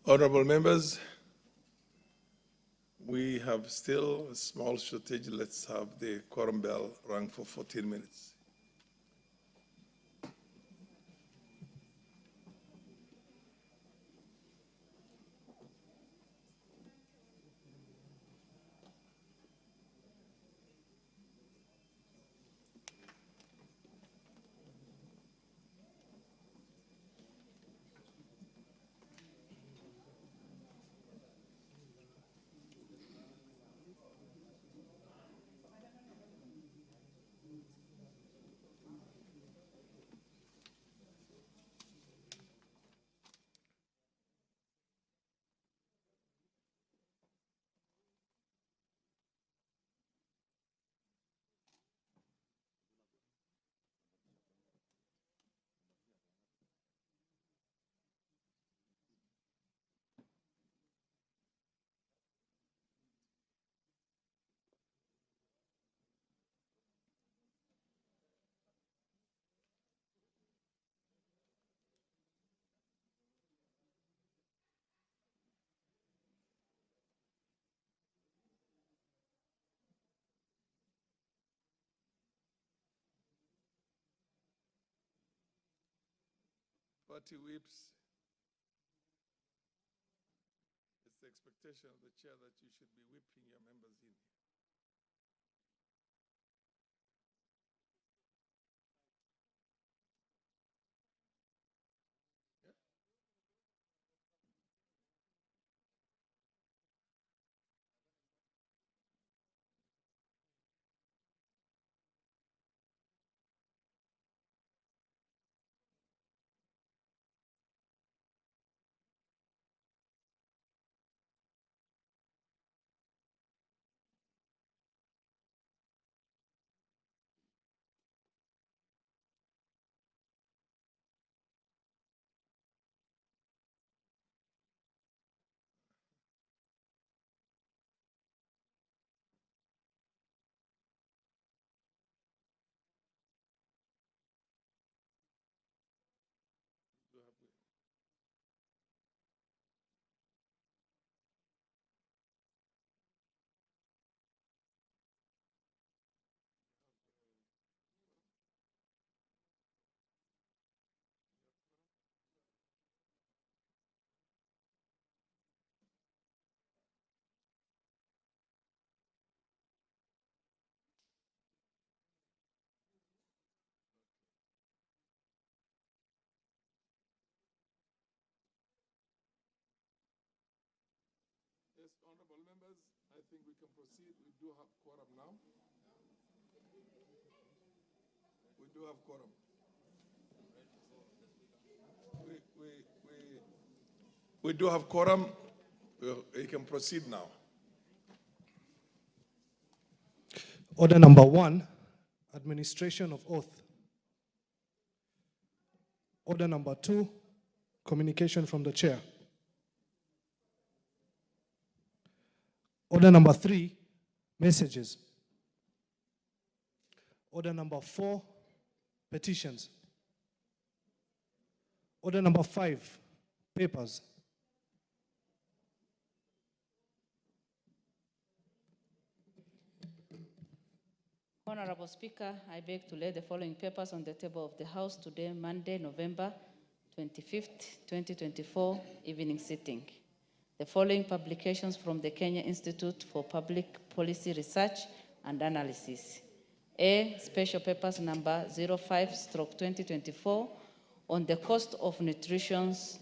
Honorable members, we have still a small shortage. Let's have the quorum bell rung for 14 minutes. Party whips, it's the expectation of the chair that you should be whipping your members in. Yes, honorable members, I think we can proceed. We do have quorum now. We do have quorum. We do have quorum. We can proceed now. Order number 1, administration of oath. Order number 2, communication from the chair. Order number 3, messages. Order number 4, petitions. Order number 5, papers. Honorable Speaker, I beg to lay the following papers on the table of the House today, Monday, November 25th, 2024, evening sitting. The following publications from the Kenya Institute for Public Policy Research and Analysis. A, special papers number 05/2024 on the cost of nutritious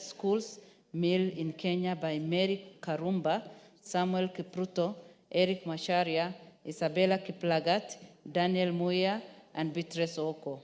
schools meal in Kenya by Mary Karumba, Samuel Kipruto, Eric Macharia, Isabella Kiplagat, Daniel Muya, and Beatrice Oko.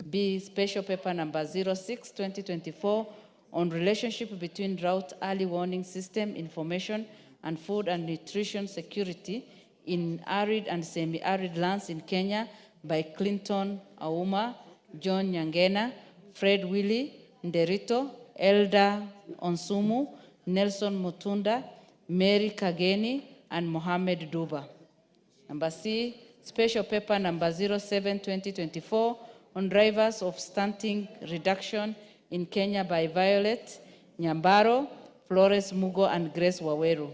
B, special paper number 06/2024 on relationship between drought early warning system information and food and nutrition security in arid and semi-arid lands in Kenya by Clinton Auma, John Nyangena, Fred Willie, Nderito, Elda Onsumu, Nelson Mutunda, Mary Kageni, and Mohammed Duba. Number C, special paper number 07/2024 on drivers of stunting reduction in Kenya by Violet Nyambaro, Flores Mugo, and Grace Waweru.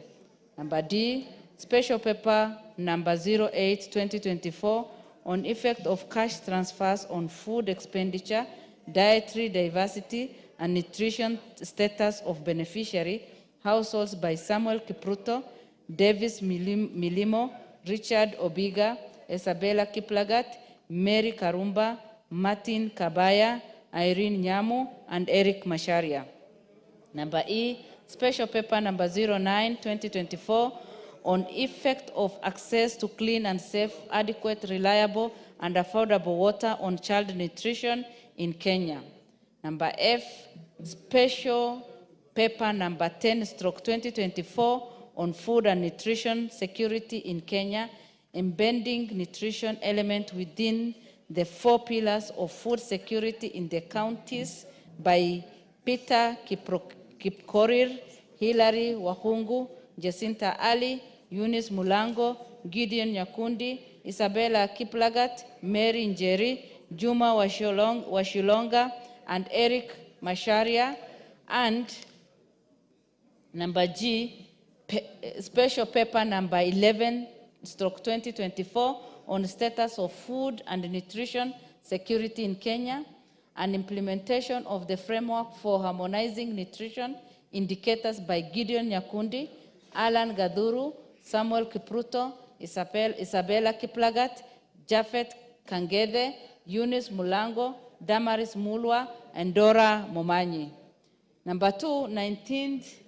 Number D, special paper number 08-2024 on effect of cash transfers on food expenditure, dietary diversity, and nutrition status of beneficiary households by Samuel Kipruto, Davis Milimo, Richard Obiga, Isabella Kiplagat, Mary Karumba, Martin Kabaya, Irene Nyamu, and Eric Masharia. Number E, special paper number 09-2024 on effect of access to clean and safe, adequate, reliable, and affordable water on child nutrition in Kenya. Number F, special paper number 10/2024 on food and nutrition security in Kenya, embedding nutrition element within the 4 pillars of food security in the counties by Peter Kipkorir, Hilary Wahungu, Jacinta Ali, Eunice Mulango, Gideon Nyakundi, Isabella Kiplagat, Mary Njeri, Juma Washilonga, and Eric Masharia. And number G, special paper number 11/2024 on status of food and nutrition security in Kenya, and implementation of the framework for harmonizing nutrition indicators by Gideon Nyakundi, Alan Gaduru, Samuel Kipruto, Isabella Kiplagat, Japhet Kangede, Eunice Mulango, Damaris Mulwa, and Dora Momanyi. Number 2, 19th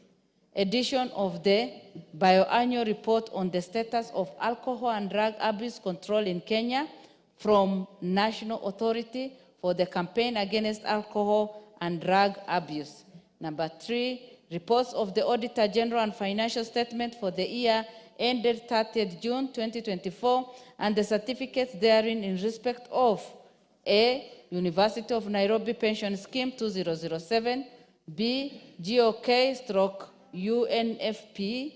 edition of the biannual report on the status of alcohol and drug abuse control in Kenya from National Authority for the Campaign Against Alcohol and Drug Abuse. Number 3, reports of the Auditor General and financial statement for the year ended 30th June 2024 and the certificates therein in respect of A, University of Nairobi Pension Scheme 2007, B, GOK/UNFP,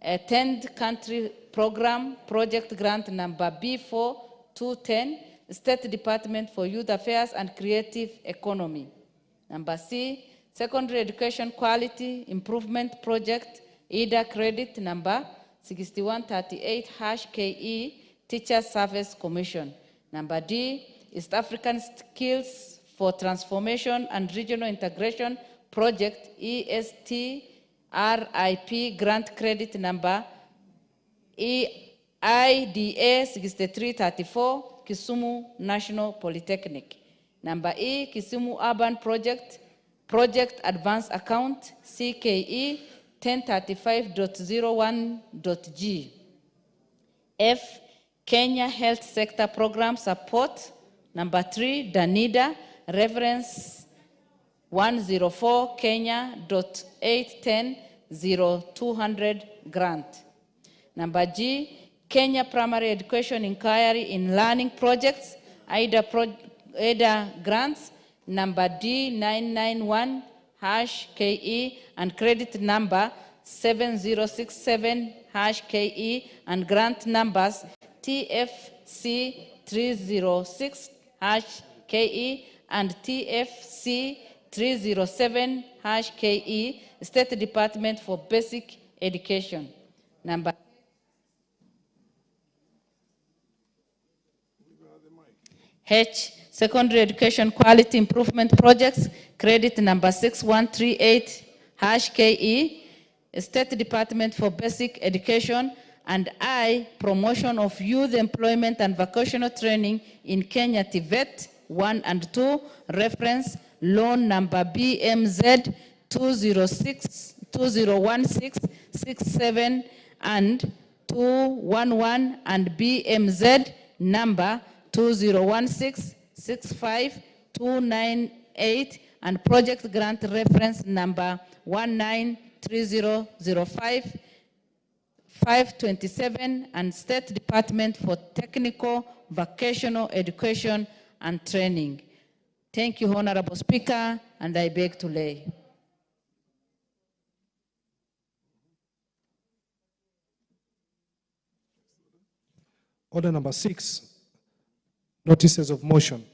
a 10th country program project grant number B4210, State Department for Youth Affairs and Creative Economy. Number C, Secondary Education Quality Improvement Project, EDA credit number 6138-KE, Teacher Service Commission. Number D, East African Skills for Transformation and Regional Integration Project, ESTRIP, grant credit number IDA 6334, Kisumu National Polytechnic. Number E, Kisumu Urban Project Advance Account, CKE 1035.01.G. F, Kenya Health Sector Program Support. Number 3, Danida, reference 104 Kenya.810.0200 grant. Number G, Kenya Primary Education Inquiry in Learning Projects, EDA grants, number D991-KE and credit number 7067-KE and grant numbers TFC 306-KE and TFC 307-KE, State Department for Basic Education. Number H, Secondary Education Quality Improvement Projects, credit number 6138-KE, State Department for Basic Education. And I, Promotion of Youth Employment and Vocational Training in Kenya, TVET 1 and 2, reference loan number BMZ 2016-67 and 211 and BMZ number 2016-65298 and project grant reference number 193005 527 and State Department for Technical Vocational Education and Training. Thank you, Honorable Speaker, and I beg to lay. Order number 6, notices of motion.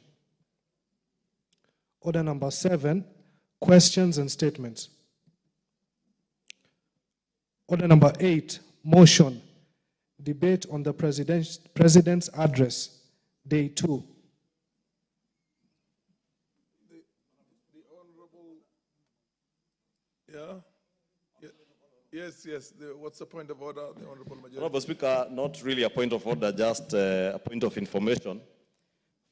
Order number 7, questions and statements. Order number 8, motion, debate on the president's address, day 2. The Honorable, yeah? Yes. What's the point of order, the Honorable Majority? Honorable Speaker, not really a point of order, just a point of information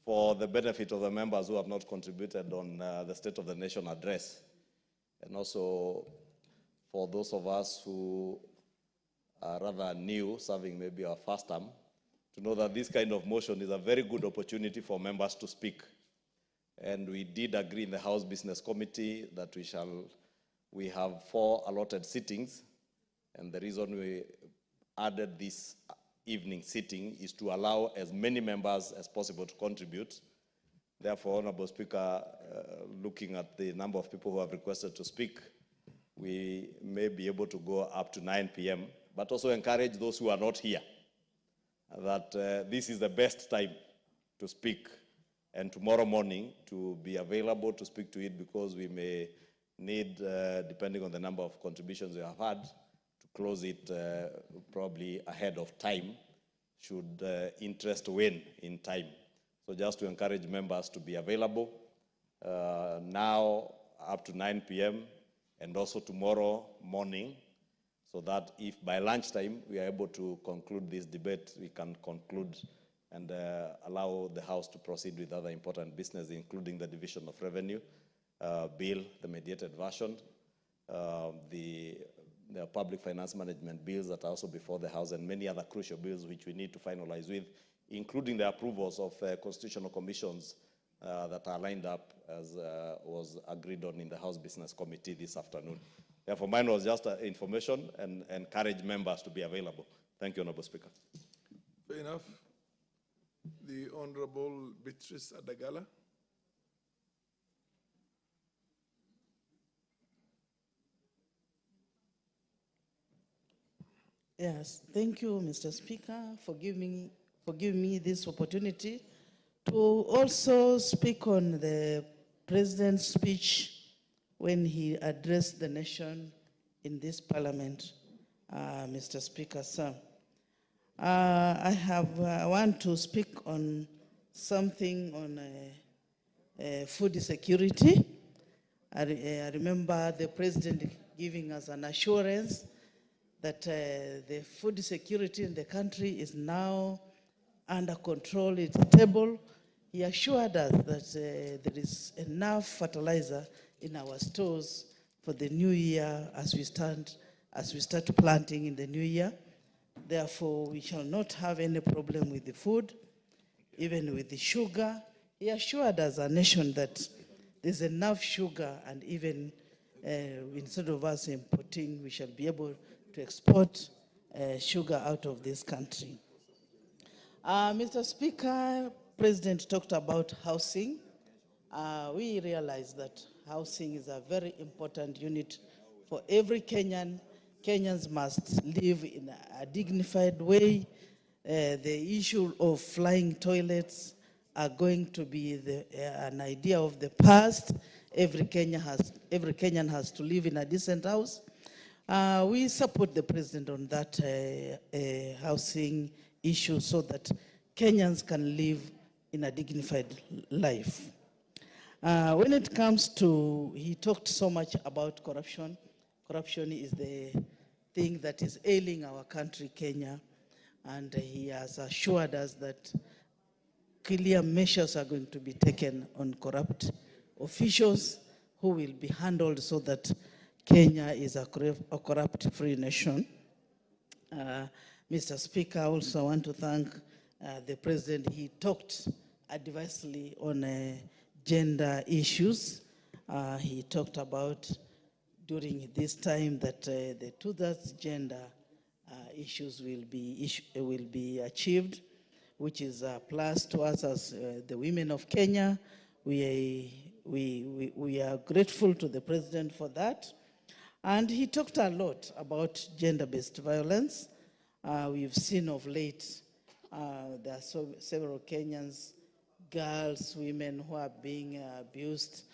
for the benefit of the members who have not contributed on the State of the Nation address, and also for those of us who are rather new, serving maybe our first term, to know that this kind of motion is a very good opportunity for members to speak. And we did agree in the House Business Committee that we have 4 allotted sittings, and the reason we added this evening sitting is to allow as many members as possible to contribute. Therefore, Honorable Speaker, looking at the number of people who have requested to speak, we may be able to go up to 9 p.m., but also encourage those who are not here that this is the best time to speak, and tomorrow morning to be available to speak to it, because we may need, depending on the number of contributions we have had, to close it probably ahead of time, should interest wane in time. So just to encourage members to be available now up to 9 p.m. and also tomorrow morning, so that if by lunchtime we are able to conclude this debate, we can conclude and allow the House to proceed with other important business, including the division of revenue bill, the mediated version, the public finance management bills that are also before the House, and many other crucial bills which we need to finalize with, including the approvals of constitutional commissions that are lined up as was agreed on in the House Business Committee this afternoon. Therefore, mine was just information and encourage members to be available. Thank you, Honorable Speaker. Fair enough. The Honorable Beatrice Adagala. Yes, thank you, Mr. Speaker, for giving me this opportunity to also speak on the President's speech when he addressed the nation in this Parliament, Mr. Speaker, sir. I want to speak on something on food security. I remember the President giving us an assurance that the food security in the country is now under control, it's stable. He assured us that there is enough fertilizer in our stores for the new year as we start planting in the new year. Therefore, we shall not have any problem with the food, even with the sugar. He assured us, a nation, that there's enough sugar, and even instead of us importing, we shall be able to export sugar out of this country. Mr. Speaker, President talked about housing. We realize that housing is a very important unit for every Kenyan. Kenyans must live in a dignified way. The issue of flying toilets are going to be an idea of the past. Every Kenyan has to live in a decent house. We support the President on that housing issue, so that Kenyans can live in a dignified life. When it comes to, he talked so much about corruption. Corruption is the thing that is ailing our country, Kenya, and he has assured us that clear measures are going to be taken on corrupt officials who will be handled, so that Kenya is a corrupt-free nation. Mr. Speaker, I also want to thank the President. He talked adversely on gender issues. He talked about during this time that the two-thirds gender issues will be achieved, which is a plus to us as the women of Kenya. We are grateful to the President for that. And he talked a lot about gender-based violence. We've seen of late there are several Kenyans, girls, women who are being abused.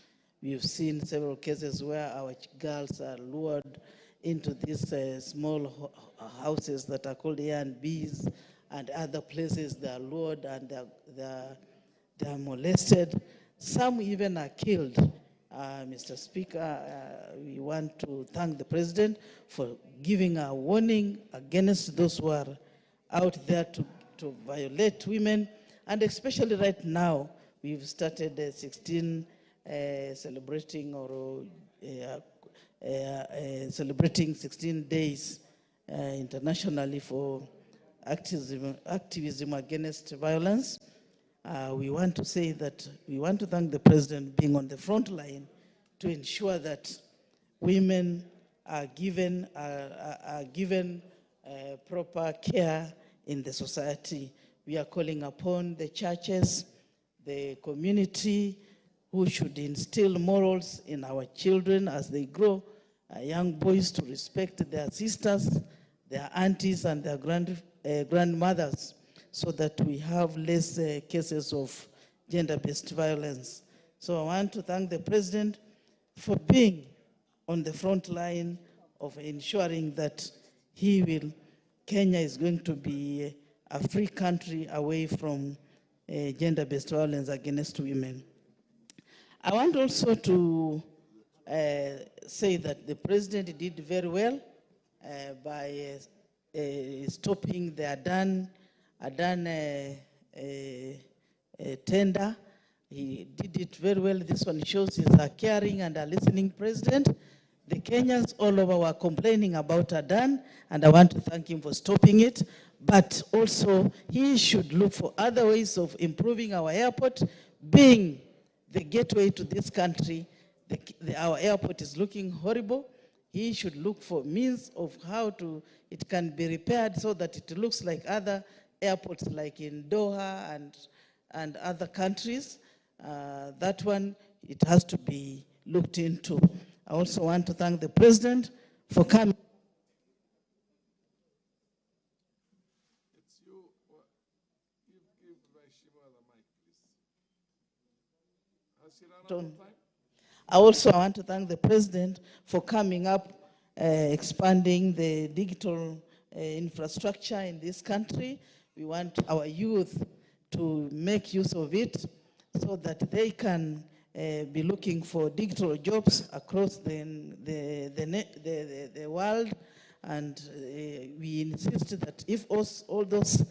We've seen several cases where our girls are lured into these small houses that are called A and Bs and other places. They are lured and they are molested. Some even are killed. Mr. Speaker, we want to thank the President for giving a warning against those who are out there to violate women. And especially right now, we've started 16 celebrating or celebrating 16 days internationally for activism against violence. We want to say that we want to thank the President being on the front line to ensure that women are given proper care in the society. We are calling upon the churches, the community, who should instill morals in our children as they grow, young boys to respect their sisters, their aunties, and their grandmothers, so that we have less cases of gender-based violence. So I want to thank the President for being on the front line of ensuring that Kenya is going to be a free country away from gender-based violence against women. I want also to say that the President did very well by stopping the Adan tender. He did it very well. This one shows he's a caring and a listening President. The Kenyans all over were complaining about Adan, and I want to thank him for stopping it. But also, he should look for other ways of improving our airport, being the gateway to this country. Our airport is looking horrible. He should look for means of how it can be repaired so that it looks like other airports like in Doha and other countries. That one, it has to be looked into. I also want to thank the President for coming. It's you. Give Shima the mic, please. Has she run out of time? I also want to thank the President for coming up, expanding the digital infrastructure in this country. We want our youth to make use of it so that they can be looking for digital jobs across the world. And we insist that if all those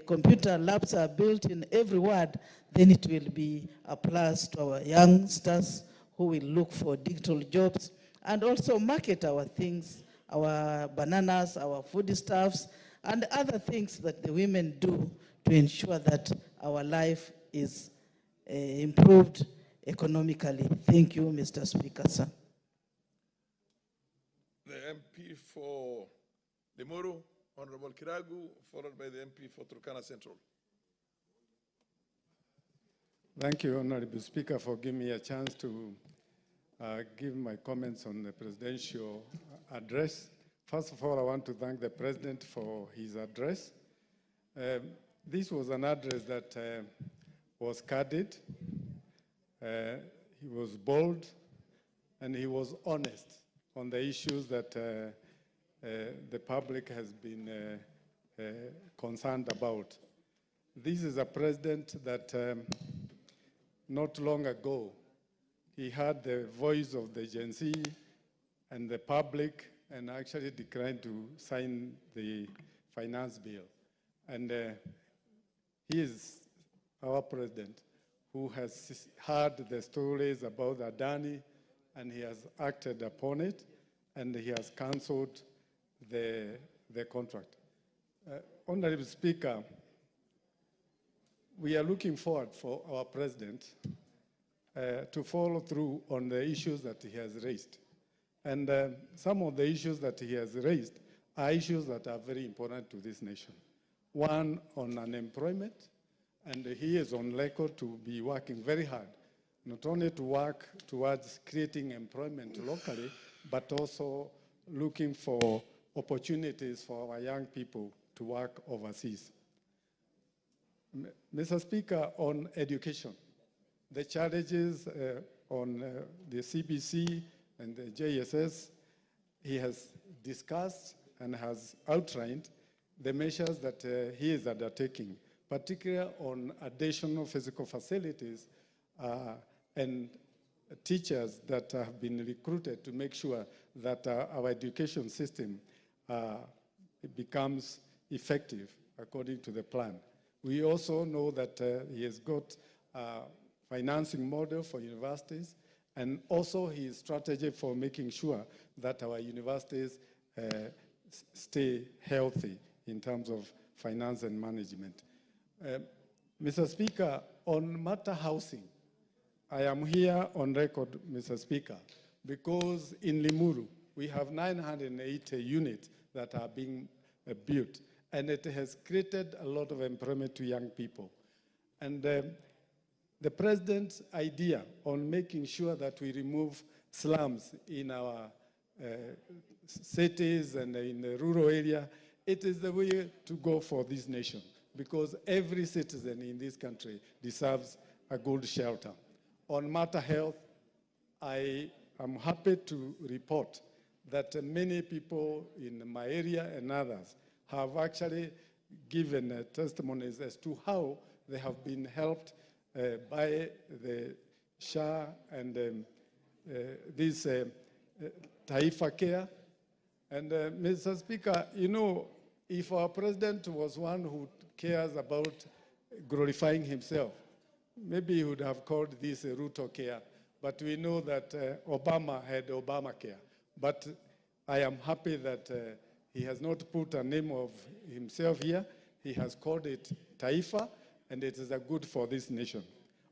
computer labs are built in every ward, then it will be a plus to our youngsters who will look for digital jobs and also market our things, our bananas, our foodstuffs, and other things that the women do to ensure that our life is improved economically. Thank you, Mr. Speaker, sir. The MP for Limuru, Honorable Kiragu, followed by the MP for Turkana Central. Thank you, Honorable Speaker, for giving me a chance to give my comments on the presidential address. First of all, I want to thank the President for his address. This was an address that was candid, he was bold, and he was honest on the issues that the public has been concerned about. This is a president that not long ago, he had the voice of the Gen Z and the public and actually declined to sign the finance bill. And he is our president who has heard the stories about Adani, and he has acted upon it, and he has cancelled the contract. Honorable Speaker, we are looking forward for our president to follow through on the issues that he has raised. And some of the issues that he has raised are issues that are very important to this nation. One on unemployment, and he is on record to be working very hard, not only to work towards creating employment locally, but also looking for opportunities for our young people to work overseas. Mr. Speaker, on education, the challenges on the CBC and the JSS he has discussed and has outlined the measures that he is undertaking, particularly on additional physical facilities and teachers that have been recruited to make sure that our education system becomes effective according to the plan. We also know that he has got a financing model for universities, and also his strategy for making sure that our universities stay healthy in terms of finance and management. Mr. Speaker, on matter housing, I am here on record, Mr. Speaker, because in Limuru, we have 980 units that are being built, and it has created a lot of employment to young people. And the president's idea on making sure that we remove slums in our cities and in the rural area, it is the way to go for this nation, because every citizen in this country deserves a good shelter. On matter health, I am happy to report that many people in my area and others have actually given testimonies as to how they have been helped by the SHA and this Taifa Care. And Mr. Speaker, you know, if our president was one who cares about glorifying himself, maybe he would have called this Ruto Care. But we know that Obama had Obamacare. But I am happy that he has not put a name of himself here. He has called it Taifa, and it is a good for this nation.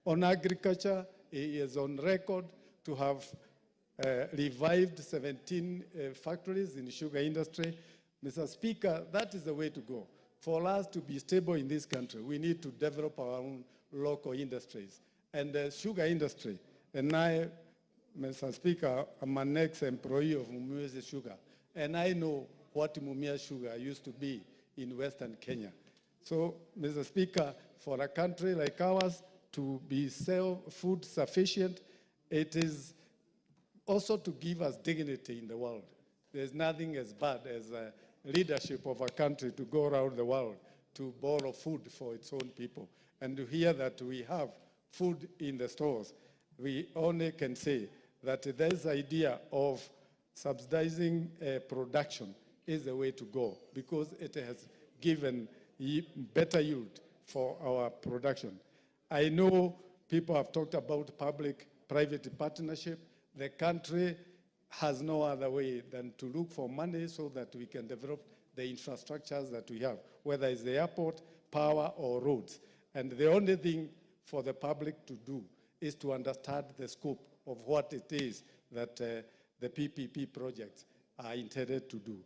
On agriculture, he is on record to have revived 17 factories in the sugar industry. Mr. Speaker, that is the way to go. For us to be stable in this country, we need to develop our own local industries. And the sugar industry, and I, Mr. Speaker, I'm an ex-employee of Mumias Sugar, and I know what Mumia Sugar used to be in Western Kenya. So, Mr. Speaker, for a country like ours to be food sufficient, it is also to give us dignity in the world. There's nothing as bad as a leadership of a country to go around the world to borrow food for its own people. And to hear that we have food in the stores, we only can say that this idea of subsidizing production is the way to go, because it has given better yield for our production. I know people have talked about public-private partnership. The country has no other way than to look for money so that we can develop the infrastructures that we have, whether it's the airport, power, or roads. And the only thing for the public to do is to understand the scope of what it is that the PPP projects are intended to do.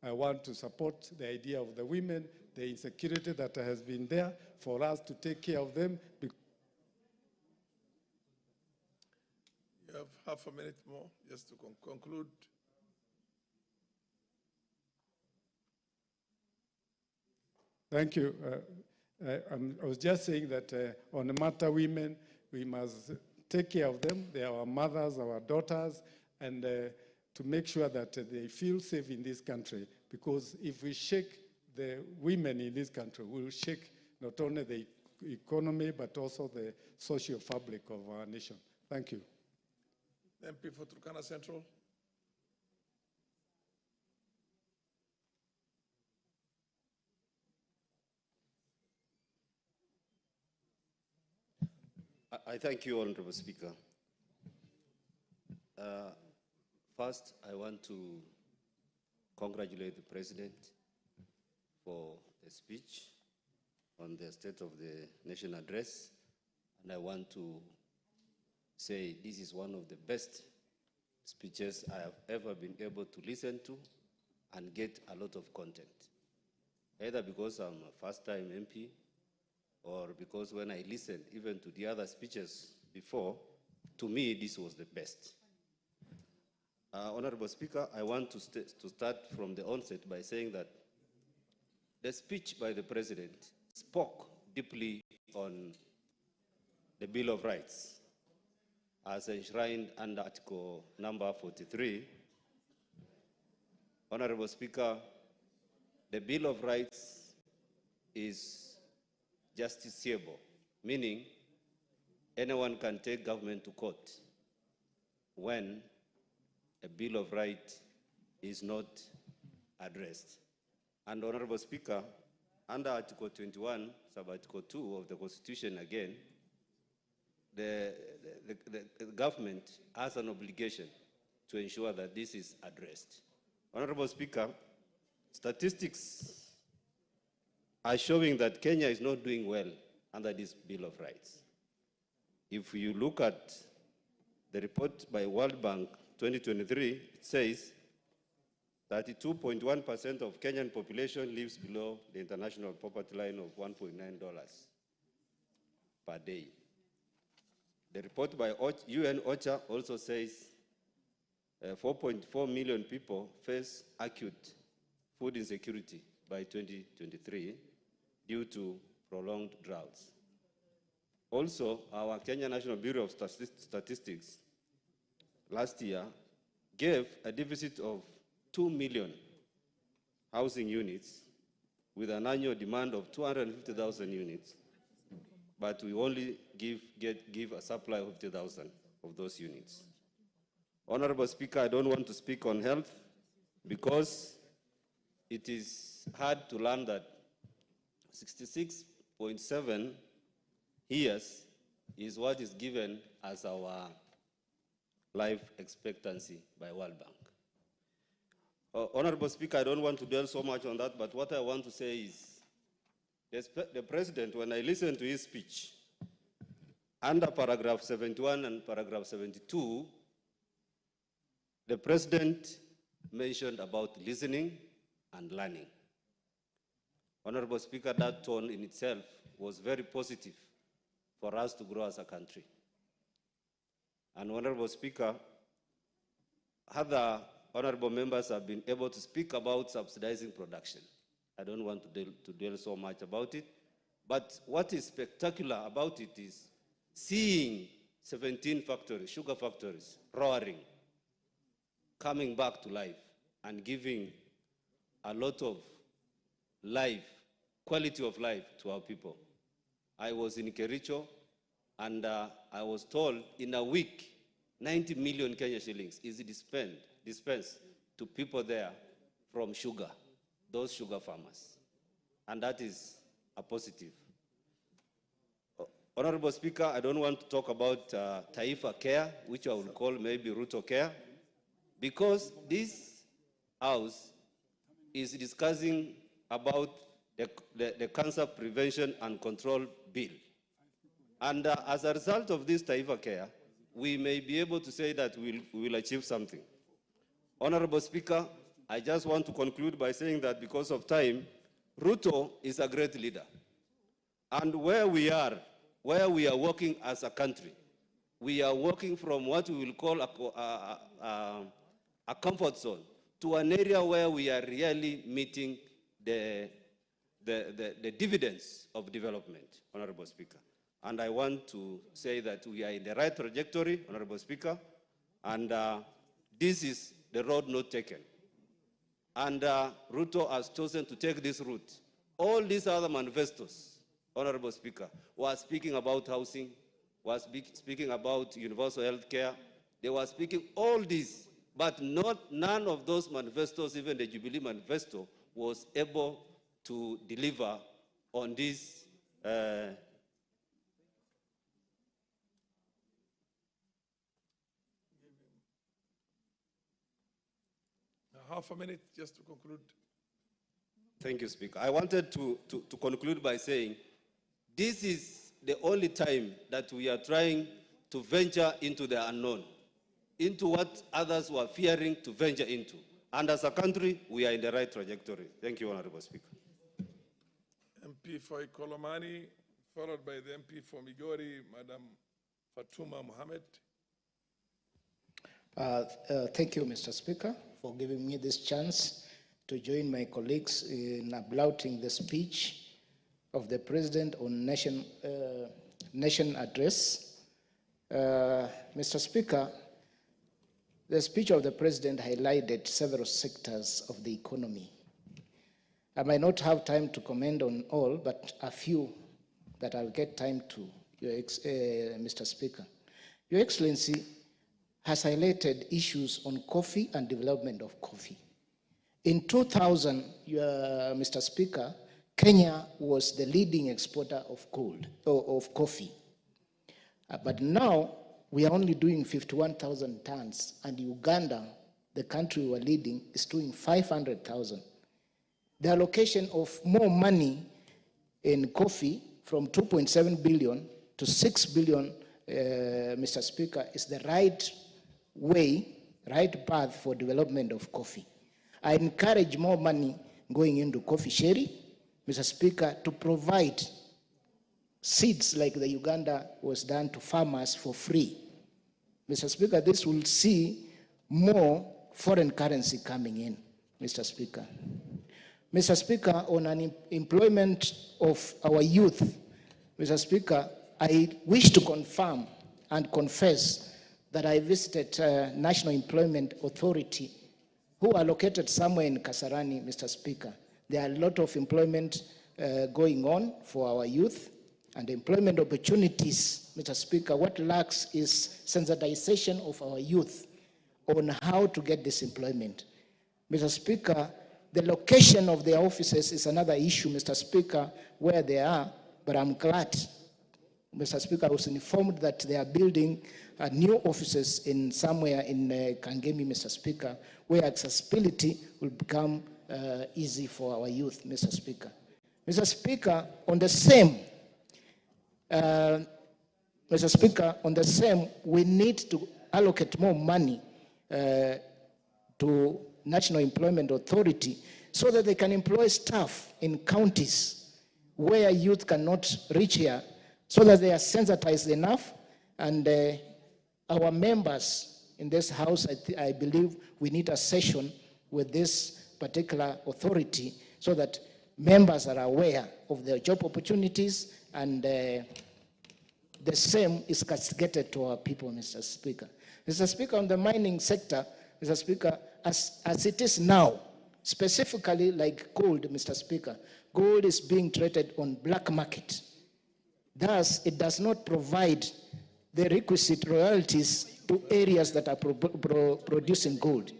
I want to support the idea of the women, the insecurity that has been there, for us to take care of them. You have half a minute more just to conclude. Thank you. I was just saying that on the matter women, we must take care of them. They are our mothers, our daughters, and to make sure that they feel safe in this country. Because if we shake the women in this country, we'll shake not only the economy, but also the social fabric of our nation. Thank you. MP for Turkana Central. I thank you, Honorable Speaker. First, I want to congratulate the President for the speech on the State of the Nation address, and I want to say this is one of the best speeches I have ever been able to listen to and get a lot of content, either because I'm a first-time MP or because when I listened even to the other speeches before, to me, this was the best. Honorable Speaker, I want to start from the onset by saying that the speech by the President spoke deeply on the Bill of Rights as enshrined under Article number 43, Honorable Speaker, the Bill of Rights is justiciable, meaning anyone can take government to court when a Bill of Rights is not addressed. And Honorable Speaker, under Article 21, sub-Article 2 of the Constitution again, the government has an obligation to ensure that this is addressed. Honorable Speaker, statistics are showing that Kenya is not doing well under this Bill of Rights. If you look at the report by World Bank 2023, it says 32.1% of Kenyan population lives below the international poverty line of $1.9 per day. The report by UN OCHA also says 4.4 million people face acute food insecurity by 2023 due to prolonged droughts. Also, our Kenya National Bureau of Statistics last year gave a deficit of 2 million housing units with an annual demand of 250,000 units, but we only give a supply of 50,000 of those units. Honorable Speaker, I don't want to speak on health because it is hard to learn that 66.7 years is what is given as our life expectancy by World Bank. Honorable Speaker, I don't want to dwell so much on that, but what I want to say is the President, when I listened to his speech, under paragraph 71 and paragraph 72, the President mentioned about listening and learning. Honorable Speaker, that tone in itself was very positive for us to grow as a country. And Honorable Speaker, other honorable members have been able to speak about subsidizing production. I don't want to dwell so much about it, but what is spectacular about it is seeing 17 factories, sugar factories, roaring, coming back to life and giving a lot of life, quality of life to our people. I was in Kericho and I was told in a week, 90 million Kenya shillings is dispensed to people there from sugar, those sugar farmers. And that is a positive. Honorable Speaker, I don't want to talk about Taifa Care, which I will call maybe Ruto Care, because this House is discussing about the Cancer Prevention and Control Bill. And as a result of this Taifa Care, we may be able to say that we will achieve something. Honorable Speaker, I just want to conclude by saying that because of time, Ruto is a great leader. And where we are working as a country, we are working from what we will call a comfort zone to an area where we are really meeting the dividends of development, Honorable Speaker. And I want to say that we are in the right trajectory, Honorable Speaker, and this is the road not taken. And Ruto has chosen to take this route. All these other manifestos, Honorable Speaker, were speaking about housing, was speaking about universal health care. They were speaking all this, but none of those manifestos, even the Jubilee manifesto, was able to deliver on this half a minute just to conclude. Thank you, Speaker. I wanted to conclude by saying this is the only time that we are trying to venture into the unknown, into what others were fearing to venture into. And as a country, we are in the right trajectory. Thank you, Honorable Speaker. MP for Ikolomani, followed by the MP for Migori, Madam Fatuma Mohammed. Thank you, Mr. Speaker, for giving me this chance to join my colleagues in applauding the speech of the President on Nation Address. Mr. Speaker, the speech of the president highlighted several sectors of the economy. I might not have time to comment on all, but a few that I'll get time to, Mr. Speaker. Your Excellency has highlighted issues on coffee and development of coffee. In 2000, Mr. Speaker, Kenya was the leading exporter of coffee. But now, we are only doing 51,000 tons, and Uganda, the country we are leading, is doing 500,000. The allocation of more money in coffee from 2.7 billion to 6 billion, Mr. Speaker, is the right way, right path for development of coffee. I encourage more money going into coffee sherry, Mr. Speaker, to provide seeds like the Uganda was done to farmers for free. Mr. Speaker, this will see more foreign currency coming in, Mr. Speaker. Mr. Speaker, on employment of our youth, Mr. Speaker, I wish to confirm and confess that I visited National Employment Authority, who are located somewhere in Kasarani, Mr. Speaker. There are a lot of employment going on for our youth and employment opportunities, Mr. Speaker. What lacks is sensitization of our youth on how to get this employment. Mr. Speaker, the location of their offices is another issue, Mr. Speaker, where they are, but I'm glad, Mr. Speaker, I was informed that they are building new offices in somewhere in Kangemi, Mr. Speaker, where accessibility will become easy for our youth, Mr. Speaker. Mr. Speaker, on the same, Mr. Speaker, on the same, we need to allocate more money to National Employment Authority so that they can employ staff in counties where youth cannot reach here, so that they are sensitized enough. And our members in this house, I believe we need a session with this particular authority so that members are aware of their job opportunities, and the same is cascaded to our people, Mr. Speaker. Mr. Speaker, on the mining sector, Mr. Speaker, as it is now, specifically like gold, Mr. Speaker, gold is being traded on black market. Thus, it does not provide the requisite royalties to areas that are producing gold.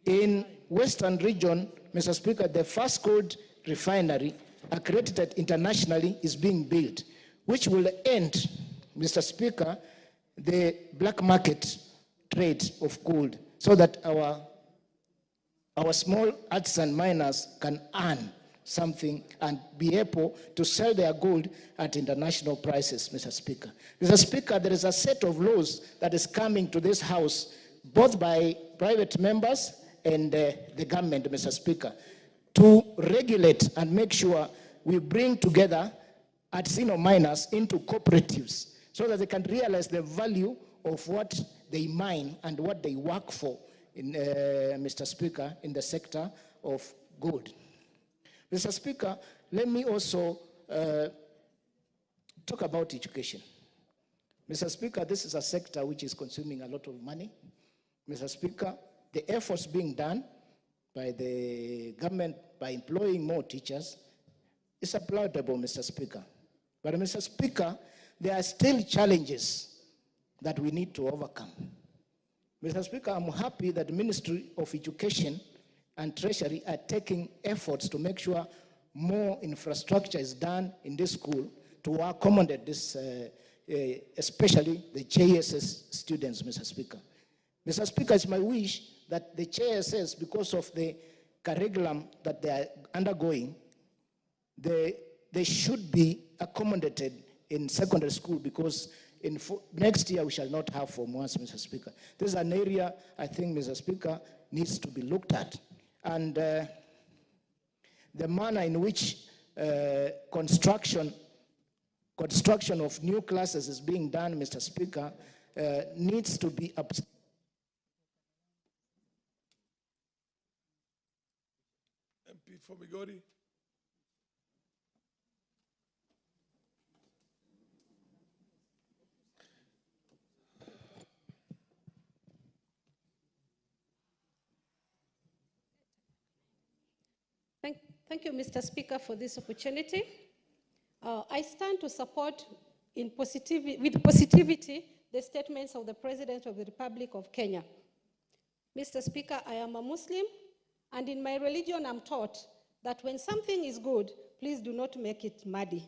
In Western region, Mr. Speaker, the first gold refinery accredited internationally is being built, which will end, Mr. Speaker, the black market trade of gold, so that our small artisan miners can earn something and be able to sell their gold at international prices, Mr. Speaker. Mr. Speaker, there is a set of laws that is coming to this house, both by private members and the government, Mr. Speaker, to regulate and make sure we bring together artisanal miners into cooperatives so that they can realize the value of what they mine and what they work for, in, Mr. Speaker, in the sector of gold. Mr. Speaker, let me also talk about education. Mr. Speaker, this is a sector which is consuming a lot of money. Mr. Speaker, the efforts being done by the government by employing more teachers is applaudable, Mr. Speaker. But, Mr. Speaker, there are still challenges that we need to overcome. Mr. Speaker, I'm happy that the Ministry of Education and Treasury are taking efforts to make sure more infrastructure is done in this school to accommodate this, especially the JSS students, Mr. Speaker. Mr. Speaker, it's my wish that the JSS, because of the curriculum that they are undergoing, they should be accommodated in secondary school, because in next year we shall not have Form 1s, Mr. Speaker. This is an area I think, Mr. Speaker, needs to be looked at. And the manner in which construction of new classes is being done, Mr. Speaker, needs to be up. MP for Migori. Thank you, Mr. Speaker, for this opportunity. I stand to support with positivity the statements of the President of the Republic of Kenya. Mr. Speaker, I am a Muslim, and in my religion I'm taught that when something is good, please do not make it muddy.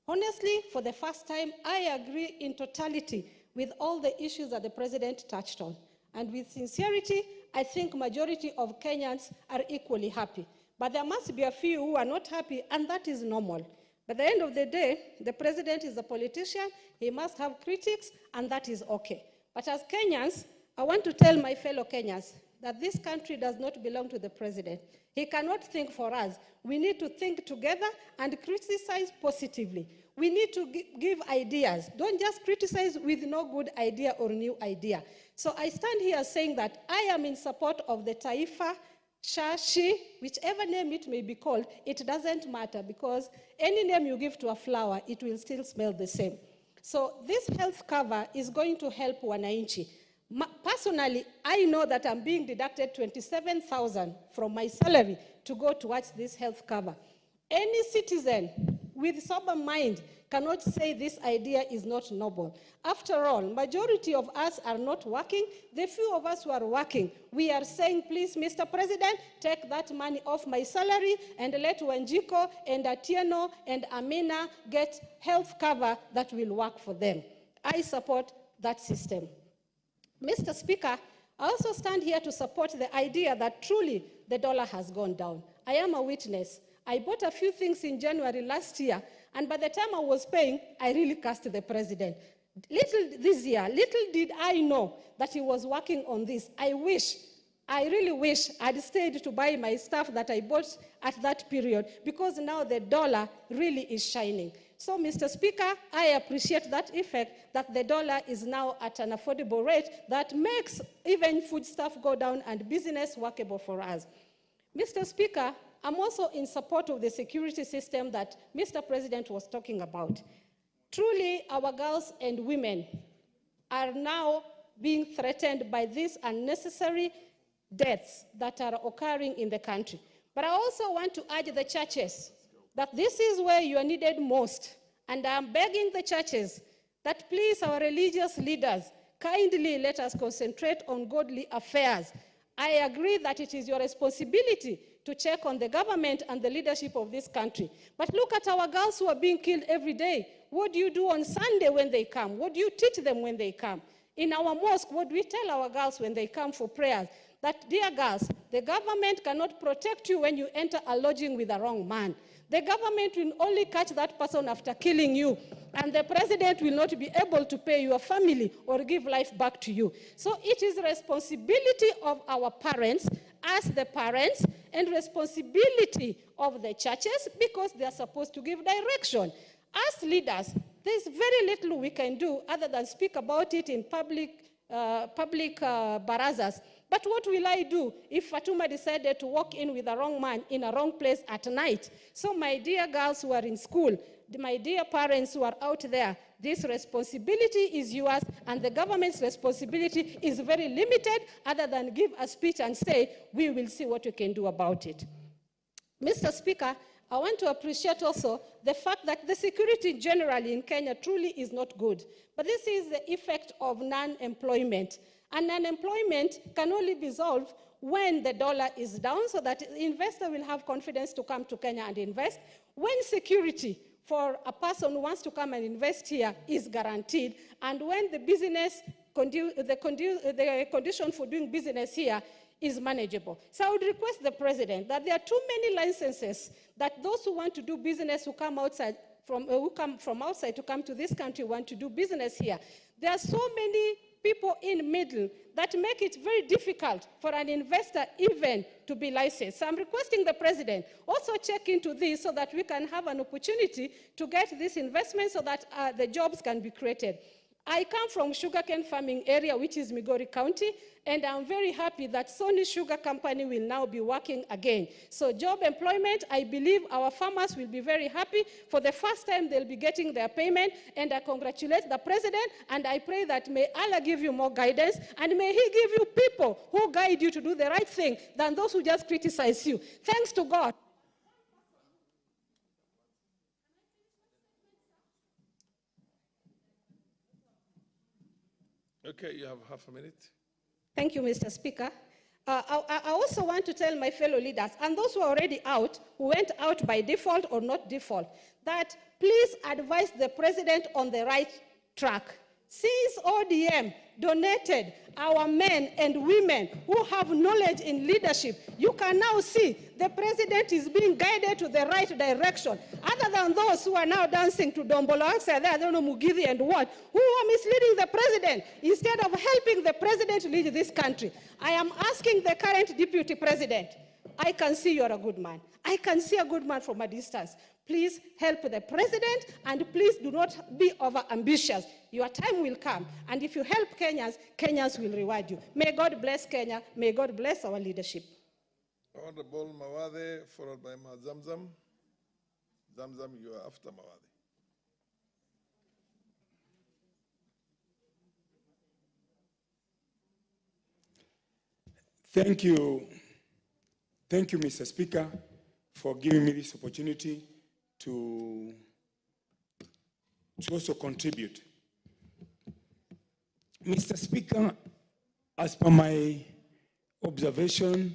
Honestly, for the first time, I agree in totality with all the issues that the President touched on. And with sincerity, I think majority of Kenyans are equally happy. But there must be a few who are not happy, and that is normal. But at the end of the day, the President is a politician, he must have critics, and that is okay. But as Kenyans, I want to tell my fellow Kenyans that this country does not belong to the President. He cannot think for us. We need to think together and criticize positively. We need to give ideas. Don't just criticize with no good idea or new idea. So I stand here saying that I am in support of the Taifa, Shashi, whichever name it may be called, it doesn't matter, because any name you give to a flower, it will still smell the same. So this health cover is going to help wananchi. Personally, I know that I'm being deducted 27,000 from my salary to go towards this health cover. Any citizen with sober mind cannot say this idea is not noble. After all, majority of us are not working. The few of us who are working, we are saying, please, Mr. President, take that money off my salary and let Wanjiko and Atieno and Amina get health cover that will work for them. I support that system. Mr. Speaker, I also stand here to support the idea that truly the dollar has gone down. I am a witness. I bought a few things in January last year, and by the time I was paying, I really cursed the President. This year, little did I know that he was working on this. I really wish I'd stayed to buy my stuff that I bought at that period, because now the dollar really is shining. So, Mr. Speaker, I appreciate that effect that the dollar is now at an affordable rate that makes even food stuff go down and business workable for us. Mr. Speaker, I'm also in support of the security system that Mr. President was talking about. Truly, our girls and women are now being threatened by these unnecessary deaths that are occurring in the country. But I also want to urge the churches that this is where you are needed most. And I'm begging the churches that please, our religious leaders, kindly let us concentrate on godly affairs. I agree that it is your responsibility to check on the government and the leadership of this country. But look at our girls who are being killed every day. What do you do on Sunday when they come? What do you teach them when they come? In our mosque, what do we tell our girls when they come for prayers? That, dear girls, the government cannot protect you when you enter a lodging with the wrong man. The government will only catch that person after killing you, and the President will not be able to pay your family or give life back to you. So it is the responsibility of our parents, as the parents, and responsibility of the churches, because they are supposed to give direction. As leaders, there's very little we can do other than speak about it in public barazas. But what will I do if Fatuma decided to walk in with the wrong man in a wrong place at night? So my dear girls who are in school, my dear parents who are out there, this responsibility is yours, and the government's responsibility is very limited, other than give a speech and say, we will see what we can do about it. Mr. Speaker, I want to appreciate also the fact that the security generally in Kenya truly is not good. But this is the effect of non-employment. And unemployment can only be solved when the dollar is down, so that the investor will have confidence to come to Kenya and invest. When security for a person who wants to come and invest here is guaranteed, and when the condition for doing business here is manageable. So I would request the President that there are too many licenses that those who want to do business who come from outside to come to this country want to do business here. There are so many people in middle that make it very difficult for an investor even to be licensed. So I'm requesting the President also check into this so that we can have an opportunity to get this investment so that the jobs can be created. I come from sugarcane farming area, which is Migori County, and I'm very happy that Sony Sugar Company will now be working again. So job employment, I believe our farmers will be very happy. For the first time, they'll be getting their payment, and I congratulate the President, and I pray that may Allah give you more guidance, and may He give you people who guide you to do the right thing than those who just criticize you. Thanks to God. Okay, you have half a minute. Thank you, Mr. Speaker. I also want to tell my fellow leaders, and those who are already out, who went out by default or not default, that please advise the president on the right track. Since ODM donated our men and women who have knowledge in leadership, you can now see the president is being guided to the right direction. Other than those who are now dancing to Dombolo, I don't know, Mugithi and what, who are misleading the president instead of helping the president lead this country. I am asking the current deputy president, I can see you're a good man. I can see a good man from a distance. Please help the president, and please do not be over-ambitious. Your time will come, and if you help Kenyans, Kenyans will reward you. May God bless Kenya. May God bless our leadership. Honorable Mawade, followed by Ma Zamzam. Zamzam, you are after Mawade. Thank you. Thank you, Mr. Speaker, for giving me this opportunity to also contribute. Mr. Speaker, as per my observation,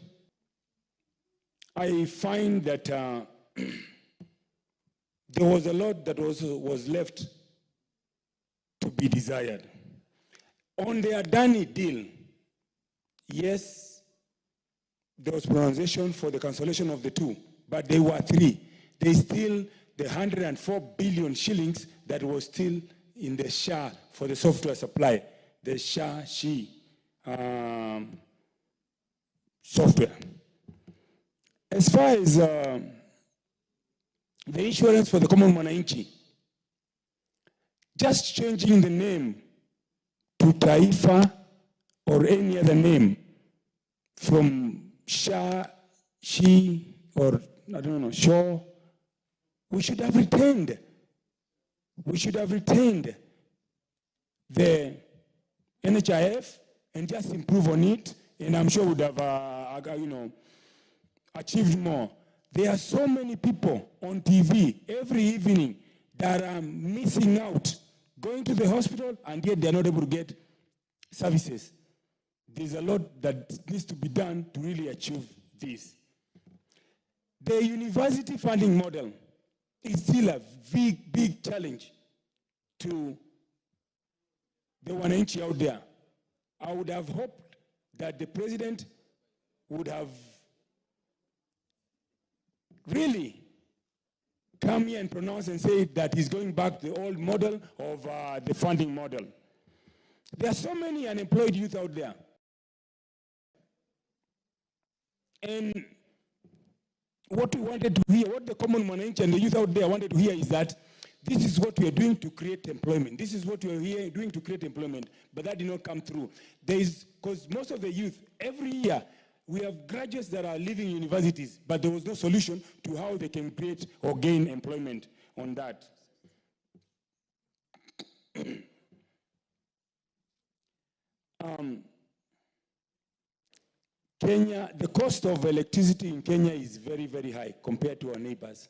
I find that there was a lot that was left to be desired. On the Adani deal, yes, there was pronunciation for the cancellation of the two, but they were three. There is still the 104 billion shillings that was still in the SHA for the software supply, the SHA-SHI software. As far as the insurance for the common mwananchi, just changing the name to Taifa or any other name from SHA, SHI, or I don't know, SHAW, we should have retained. We should have retained the NHIF and just improve on it, and I'm sure would have, achieved more. There are so many people on TV every evening that are missing out, going to the hospital, and yet they're not able to get services. There's a lot that needs to be done to really achieve this. The university funding model is still a big, big challenge to the wananchi out there. I would have hoped that the president would have really come here and pronounce and say that he's going back to the old model of the funding model. There are so many unemployed youth out there. And what we wanted to hear, what the common mwananchi and the youth out there wanted to hear is that this is what we are doing to create employment. This is what we are doing to create employment. But that did not come through. Because most of the youth, every year, we have graduates that are leaving universities, but there was no solution to how they can create or gain employment on that. Kenya, the cost of electricity in Kenya is very, very high compared to our neighbors.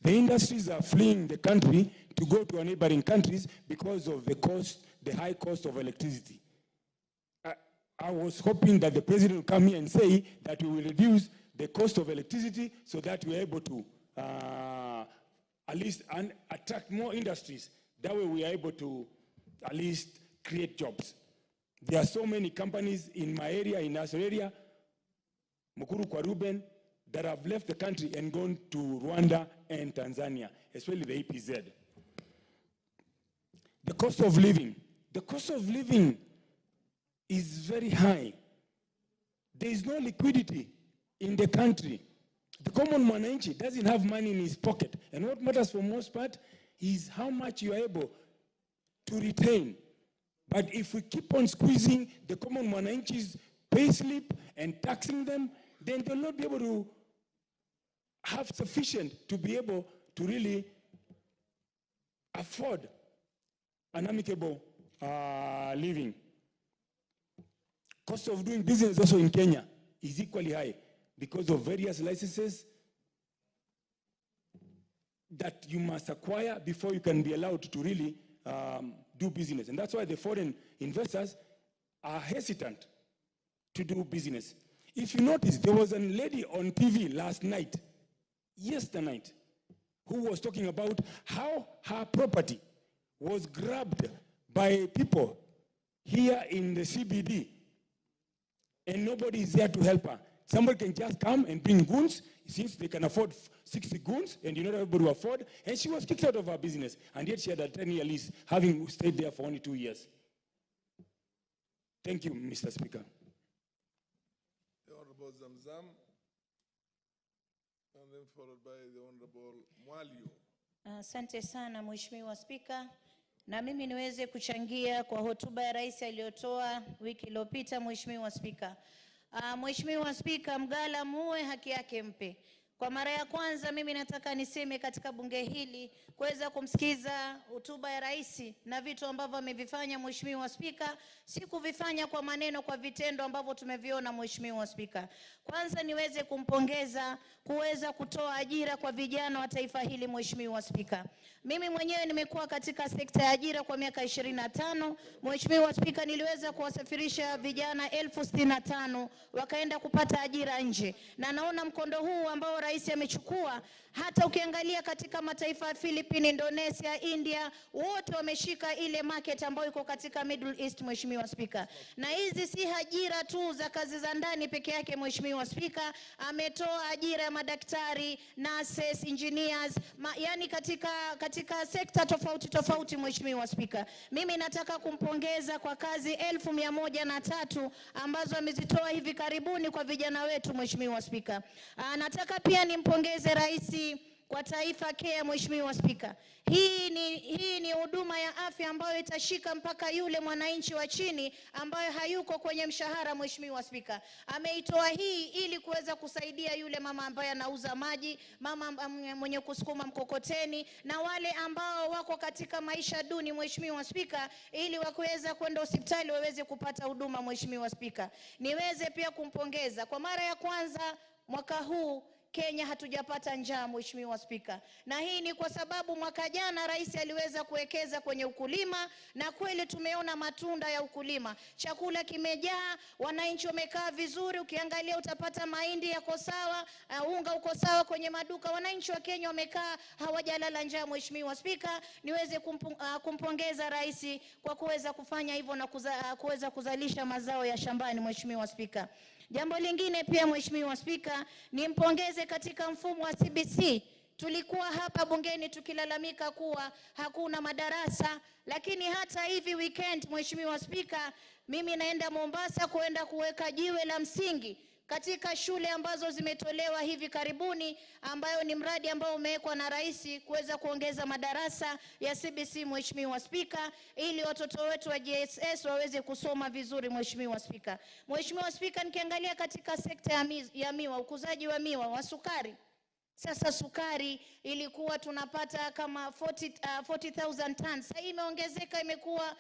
The industries are fleeing the country to go to our neighboring countries because of the high cost of electricity. I was hoping that the president would come here and say that we will reduce the cost of electricity so that we're able to at least attract more industries. That way we are able to at least create jobs. There are so many companies in my area, in our area, Mukuru kwa Ruben, that have left the country and gone to Rwanda and Tanzania, especially the EPZ. The cost of living. The cost of living is very high. There is no liquidity in the country. The common mwananchi doesn't have money in his pocket. And what matters for most part is how much you are able to retain. But if we keep on squeezing the common mwananchi's payslip and taxing them, then they'll not be able to have sufficient to be able to really afford an amicable living. Cost of doing business also in Kenya is equally high because of various licenses that you must acquire before you can be allowed to really do business. And that's why the foreign investors are hesitant to do business. If you notice, there was a lady on TV yesterday night, who was talking about how her property was grabbed by people here in the CBD, and nobody is there to help her. Somebody can just come and bring goons, since they can afford 60 goons, and not everybody will afford, and she was kicked out of her business, and yet she had a 10-year lease, having stayed there for only 2 years. Thank you, Mr. Speaker. The Honorable Zamzam, and then followed by the Honorable Mwaliu. Asante sana Mheshimiwa Spika, na mimi niweze kuchangia kwa hotuba ya rais aliyotoa wiki iliyopita. Mheshimiwa Spika, Mheshimiwa Spika, mgala muwe haki yake mpe. Kwa mara ya kwanza mimi nataka niseme katika bunge hili kuweza kumsikiza hotuba ya rais na vitu ambavyo amevifanya Mheshimiwa Spika, si kuvifanya kwa maneno, kwa vitendo ambavyo tumeviona Mheshimiwa Spika. Kwanza niweze kumpongeza kuweza kutoa ajira kwa vijana wa taifa hili Mheshimiwa Spika. Mimi mwenyewe nimekuwa katika sekta ya ajira kwa miaka 25. Mheshimiwa Spika, niliweza kuwasafirisha vijana 65,000 wakaenda kupata ajira nje. Na naona mkondo huu ambao rais amechukua, hata ukiangalia katika mataifa ya Philippines, Indonesia, India, wote wameshika ile market ambayo iko katika Middle East Mheshimiwa Spika. Na hizi si ajira tu za kazi za ndani peke yake Mheshimiwa Spika, ametoa ajira ya madaktari, nurses, engineers, yani katika sekta tofauti Mheshimiwa Spika. Mimi nataka kumpongeza kwa kazi 1103 ambazo amezitoa hivi karibuni kwa vijana wetu Mheshimiwa Spika. Nataka pia nimpongeze rais kwa Taifa Care Mheshimiwa Spika. Hii ni huduma ya afya ambayo itashika mpaka yule mwananchi wa chini ambaye hayuko kwenye mshahara Mheshimiwa Spika. Ameitoa hii ili kuweza kusaidia yule mama ambaye anauza maji, mama mwenye kusukuma mkokoteni, na wale ambao wako katika maisha duni Mheshimiwa Spika, ili wakuweza kwenda hospitali waweze kupata huduma Mheshimiwa Spika. Niweze pia kumpongeza kwa mara ya kwanza mwaka huu Kenya hatujapata njaa Mheshimiwa Spika. Na hii ni kwa sababu mwaka jana rais aliweza kuwekeza kwenye ukulima, na kweli tumeona matunda ya ukulima. Chakula kimejaa, wananchi wamekaa vizuri, ukiangalia utapata mahindi yako sawa, unga uko sawa kwenye maduka. Wananchi wa Kenya wamekaa hawajalala njaa Mheshimiwa Spika. Niweze kumpongeza rais kwa kuweza kufanya hivyo na kuweza kuzalisha mazao ya shambani Mheshimiwa Spika. Jambo lingine pia Mheshimiwa Spika, nimpongeze katika mfumo wa CBC. Tulikuwa hapa bungeni tukilalamika kuwa hakuna madarasa, lakini hata hivi weekend Mheshimiwa Spika, mimi naenda Mombasa kuenda kuweka jiwe la msingi katika shule ambazo zimetolewa hivi karibuni, ambayo ni mradi ambao umewekwa na rais kuweza kuongeza madarasa ya CBC Mheshimiwa Spika, ili watoto wetu wa JSS waweze kusoma vizuri Mheshimiwa Spika. Mheshimiwa Spika, nikiangalia katika sekta ya miwa, ukuzaji wa miwa wa sukari, sasa sukari ilikuwa tunapata kama 40,000 tons. Sasa imeongezeka imekuwa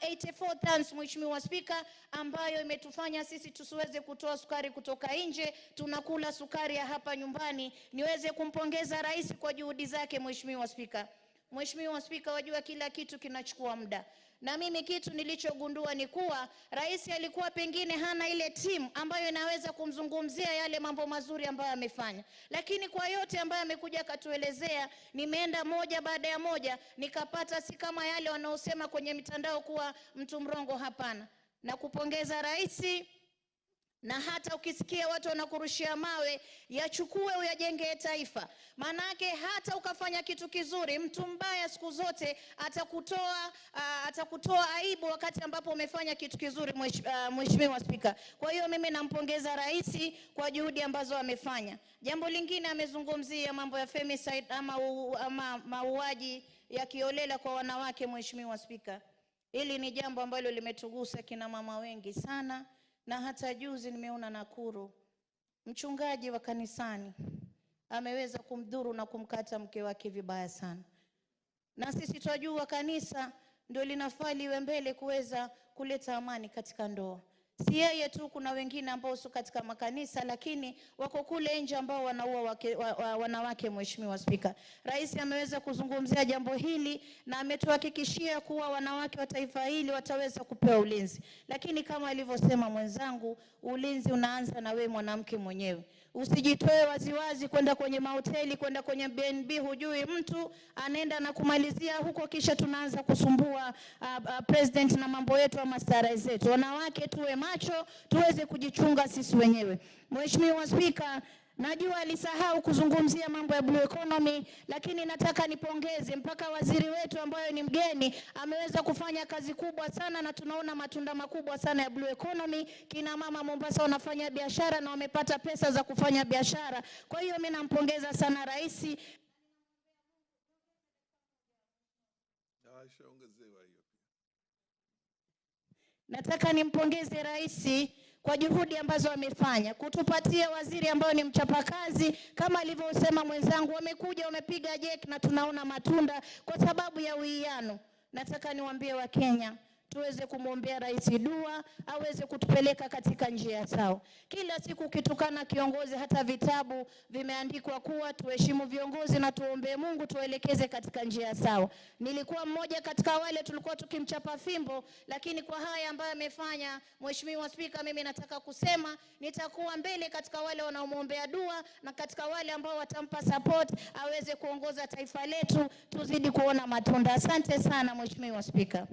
84 tons Mheshimiwa Spika, ambayo imetufanya sisi tusiweze kutoa sukari kutoka nje, tunakula sukari ya hapa nyumbani. Niweze kumpongeza rais kwa juhudi zake Mheshimiwa Spika. Mheshimiwa Spika, wajua kila kitu kinachukua muda. Na mimi kitu nilichogundua ni kuwa rais alikuwa pengine hana ile timu ambayo inaweza kumzungumzia yale mambo mazuri ambayo amefanya. Lakini kwa yote ambayo amekuja katuelezea, nimeenda moja baada ya moja, nikapata si kama yale wanaosema kwenye mitandao kuwa mtu mrongo, hapana. Na kupongeza rais, na hata ukisikia watu wanakurushia mawe, yachukue uyajenge taifa. Manake hata ukafanya kitu kizuri, mtu mbaya siku zote atakutoa aibu wakati ambapo umefanya kitu kizuri Mheshimiwa Spika. Kwa hiyo mimi nampongeza rais kwa juhudi ambazo amefanya. Jambo lingine amezungumzia mambo ya femicide ama mauaji ya kiolela kwa wanawake Mheshimiwa Spika. Hili ni jambo ambalo limetugusa kina mama wengi sana. Na hata juzi nimeona Nakuru, mchungaji wa kanisani ameweza kumdhuru na kumkata mke wake vibaya sana. Na sisi tunajua kanisa ndio linafaa liwe mbele kuweza kuleta amani katika ndoa. Si yeye tu, kuna wengine ambao sio katika makanisa lakini wako kule nje ambao wanaua wanawake. Mheshimiwa Spika, Rais ameweza kuzungumzia jambo hili na ametuhakikishia kuwa wanawake wa taifa hili wataweza kupewa ulinzi. Lakini kama alivyosema mwenzangu, ulinzi unaanza na wewe mwanamke mwenyewe. Usijitoe waziwazi kwenda kwenye mahoteli, kwenda kwenye BNB, hujui mtu anaenda na kumalizia huko, kisha tunaanza kusumbua president na mambo yetu ama stara zetu. Wanawake tuwe macho, tuweze kujichunga sisi wenyewe. Mheshimiwa Spika, najua alisahau kuzungumzia mambo ya blue economy, lakini nataka nipongeze mpaka waziri wetu ambaye ni mgeni ameweza kufanya kazi kubwa sana na tunaona matunda makubwa sana ya blue economy. Kina mama Mombasa wanafanya biashara na wamepata pesa za kufanya biashara. Kwa hiyo mimi nampongeza sana rais. Nataka nimpongeze rais kwa juhudi ambazo amefanya kutupatia waziri ambao ni mchapakazi. Kama alivyosema mwenzangu, wamekuja wamepiga jeki na tunaona matunda kwa sababu ya uwiano. Nataka niwaambie wa Kenya, tuweze kumwombea rais dua, aweze kutupeleka katika njia sawa. Kila siku ukitukana kiongozi, hata vitabu vimeandikwa kuwa tuheshimu viongozi na tuombe Mungu tuelekeze katika njia sawa. Nilikuwa mmoja katika wale tulikuwa tukimchapa fimbo, lakini kwa haya ambayo amefanya Mheshimiwa Spika, mimi nataka kusema nitakuwa mbele katika wale wanaomwombea dua na katika wale ambao watampa support aweze kuongoza taifa letu, tuzidi kuona matunda. Asante sana Mheshimiwa Spika.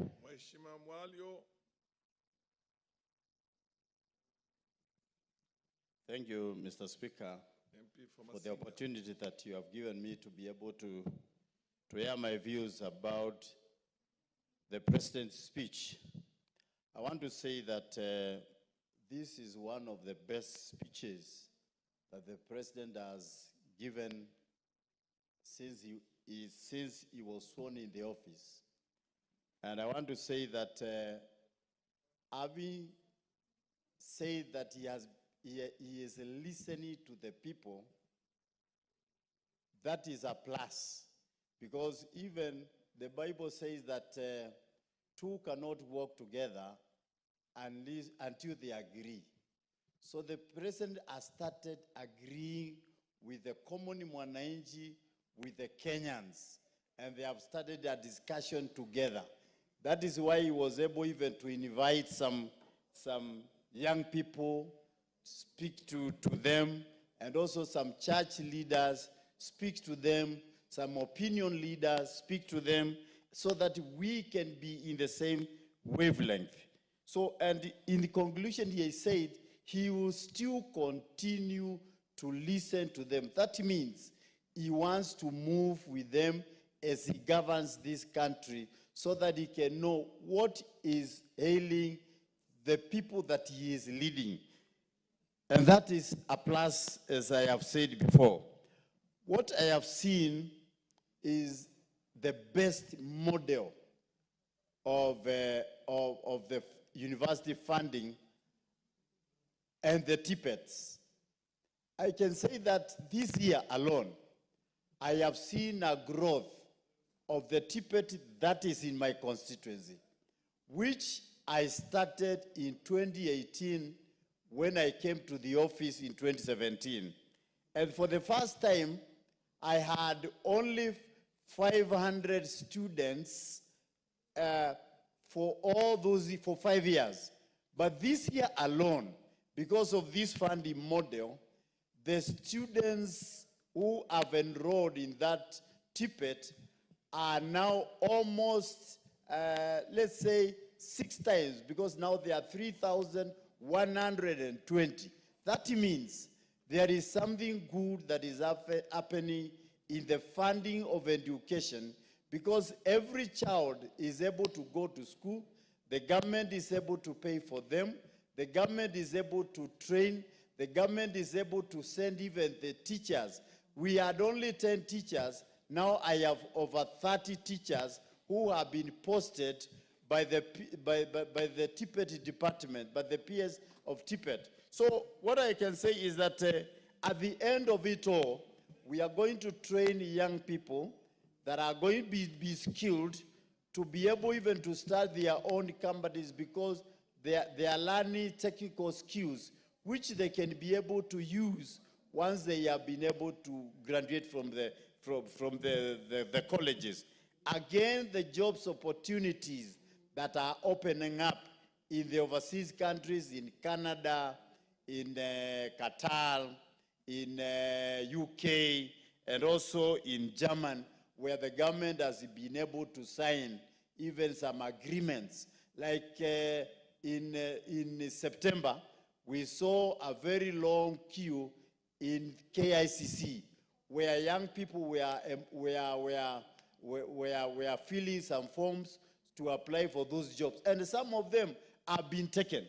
Thank you, Mr. Speaker, for the opportunity that you have given me to be able to air my views about the President's speech. I want to say that this is one of the best speeches that the President has given since he was sworn in the office. And I want to say that having said that he is listening to the people, that is a plus. Because even the Bible says that two cannot walk together until they agree. So the President has started agreeing with the common mwananchi, with the Kenyans, and they have started a discussion together. That is why he was able even to invite some young people, speak to them, and also some church leaders, speak to them, some opinion leaders, speak to them, so that we can be in the same wavelength. So, and in the conclusion, he said he will still continue to listen to them. That means he wants to move with them as he governs this country, so that he can know what is ailing the people that he is leading. And that is a plus, as I have said before. What I have seen is the best model of the university funding and the tippets. I can say that this year alone, I have seen a growth of the tippet that is in my constituency, which I started in 2018 when I came to the office in 2017. And for the first time, I had only 500 students for 5 years. But this year alone, because of this funding model, the students who have enrolled in that tippet are now almost, let's say, 6 times, because now there are 3,120. That means there is something good that is happening in the funding of education, because every child is able to go to school, the government is able to pay for them, the government is able to train, the government is able to send even the teachers. We had only 10 teachers, now I have over 30 teachers who have been posted by the Tippet department, by the PS of Tippet. So what I can say is that at the end of it all, we are going to train young people that are going to be skilled to be able even to start their own companies, because they are learning technical skills which they can be able to use once they have been able to graduate from the colleges. Again, the jobs opportunities that are opening up in the overseas countries, in Canada, in Qatar, in UK, and also in Germany, where the government has been able to sign even some agreements. Like in September, we saw a very long queue in KICC, where young people were filling some forms to apply for those jobs. And some of them have been taken.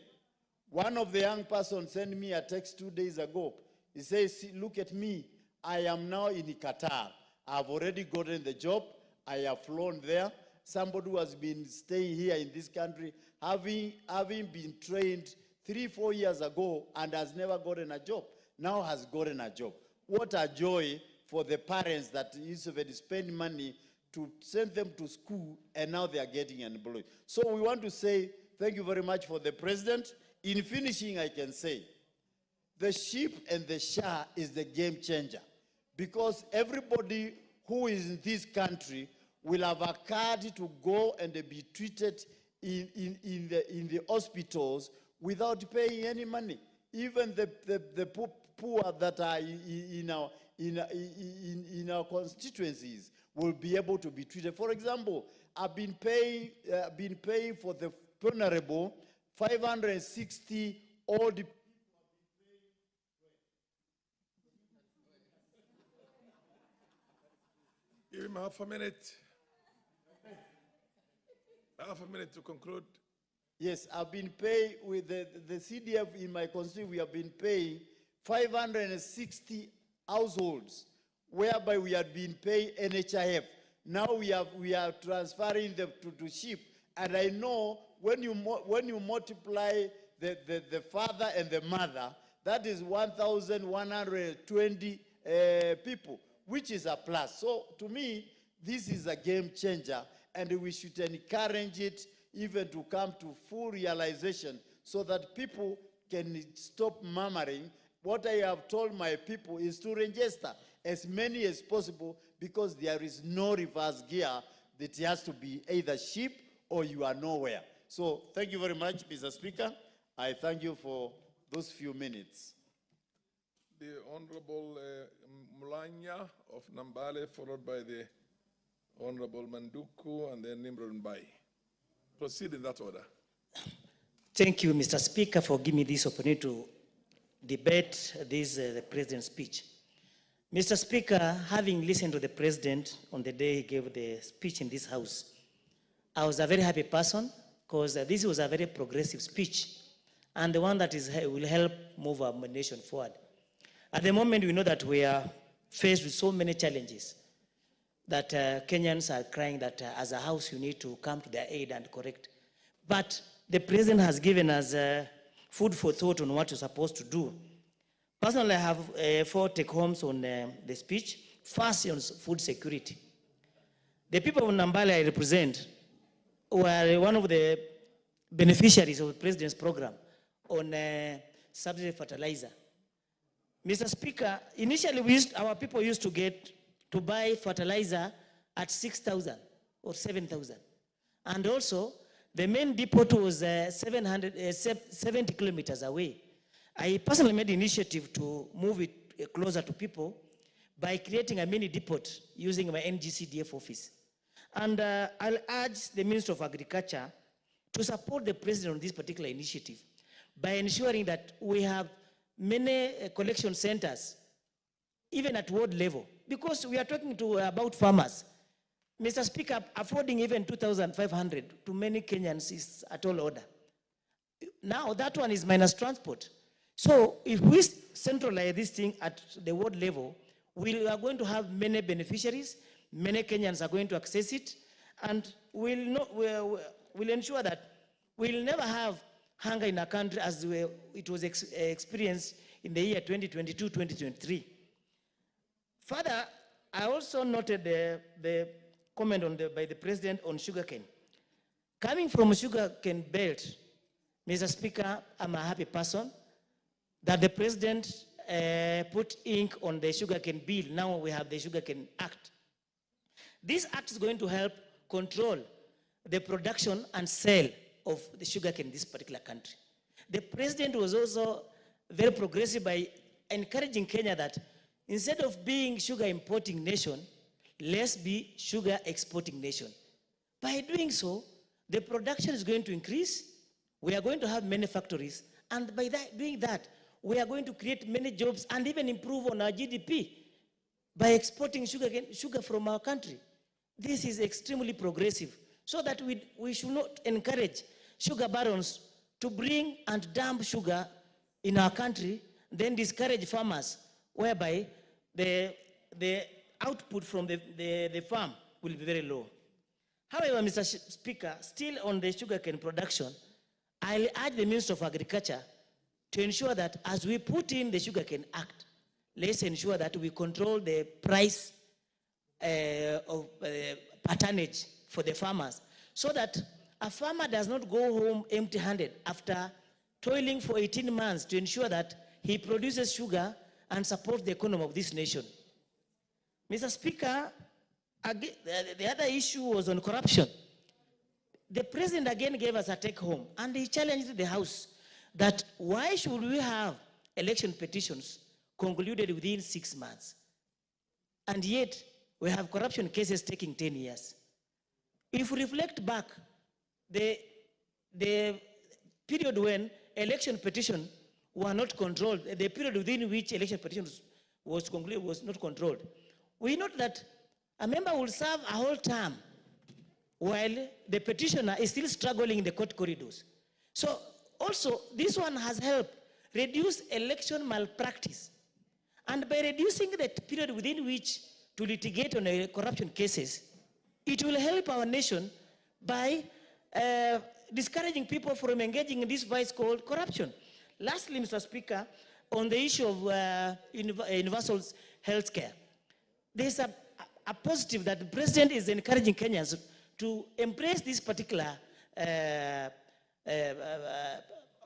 One of the young persons sent me a text 2 days ago. He says, look at me, I am now in Qatar. I've already gotten the job. I have flown there. Somebody who has been staying here in this country, having been trained 3-4 years ago and has never gotten a job, now has gotten a job. What a joy for the parents that used to spend money to send them to school, and now they are getting employed. So we want to say thank you very much for the president. In finishing, I can say, the sheep and the SHA is the game changer, because everybody who is in this country will have a card to go and be treated in the hospitals without paying any money. Even the poor that are in our constituencies will be able to be treated. For example, I've been paying for the vulnerable 560 old people. Give him half a minute. Half a minute to conclude. Yes, I've been paying with the CDF in my constituency. We have been paying 560 households, whereby we had been paying NHIF. Now we are transferring them to SHIP. And I know when you multiply the father and the mother, that is 1,120 people, which is a plus. So to me, this is a game changer, and we should encourage it even to come to full realization so that people can stop murmuring. What I have told my people is to register as many as possible, because there is no reverse gear, that it has to be either SHIP or you are nowhere. So thank you very much, Mr. Speaker. I thank you for those few minutes. The Honorable Mulanya of Nambale, followed by the Honorable Manduku, and then Nimrod Mbai. Proceed in that order. Thank you, Mr. Speaker, for giving me this opportunity to debate the President's speech. Mr. Speaker, having listened to the President on the day he gave the speech in this House, I was a very happy person, because this was a very progressive speech, and the one that will help move our nation forward. At the moment, we know that we are faced with so many challenges that Kenyans are crying that as a house, you need to come to their aid and correct. But the President has given us food for thought on what you're supposed to do. Personally, I have 4 take-homes on the speech. First, on food security. The people of Nambale I represent were one of the beneficiaries of the President's program on subsidy fertilizer. Mr. Speaker, initially our people used to buy fertilizer at 6,000 or 7,000. And also, the main depot was 70 kilometers away. I personally made the initiative to move it closer to people by creating a mini depot using my NGCDF office. And I'll urge the Minister of Agriculture to support the President on this particular initiative by ensuring that we have many collection centers, even at ward level, because we are talking about farmers. Mr. Speaker, affording even 2,500 to many Kenyans is a tall order. Now that one is minus transport. So if we centralize this thing at the ward level, we are going to have many beneficiaries, many Kenyans are going to access it, and we'll ensure that we'll never have hunger in our country as it was experienced in the year 2022-2023. Further, I also noted the comment by the President on sugarcane. Coming from sugarcane belt, Mr. Speaker, I'm a happy person that the president put ink on the sugarcane bill. Now we have the Sugarcane Act. This act is going to help control the production and sale of the sugarcane in this particular country. The president was also very progressive by encouraging Kenya that instead of being sugar importing nation, let's be sugar exporting nation. By doing so, the production is going to increase. We are going to have many factories. And by doing that, we are going to create many jobs and even improve on our GDP by exporting sugar from our country. This is extremely progressive, so that we should not encourage sugar barons to bring and dump sugar in our country, then discourage farmers, whereby the output from the farm will be very low. However, Mr. Speaker, still on the sugarcane production, I'll urge the Minister of Agriculture to ensure that as we put in the Sugarcane Act, let's ensure that we control the price of patronage for the farmers, so that a farmer does not go home empty-handed after toiling for 18 months to ensure that he produces sugar and supports the economy of this nation. Mr. Speaker, again, the other issue was on corruption. The president again gave us a take-home, and he challenged the House that why should we have election petitions concluded within 6 months? And yet, we have corruption cases taking 10 years. If we reflect back, the period when election petitions were not controlled, the period within which election petitions was concluded was not controlled. We note that a member will serve a whole term while the petitioner is still struggling in the court corridors. So also, this one has helped reduce election malpractice. And by reducing the period within which to litigate on corruption cases, it will help our nation by discouraging people from engaging in this vice called corruption. Lastly, Mr. Speaker, on the issue of universal health care, there's a positive that the president is encouraging Kenyans to embrace this particular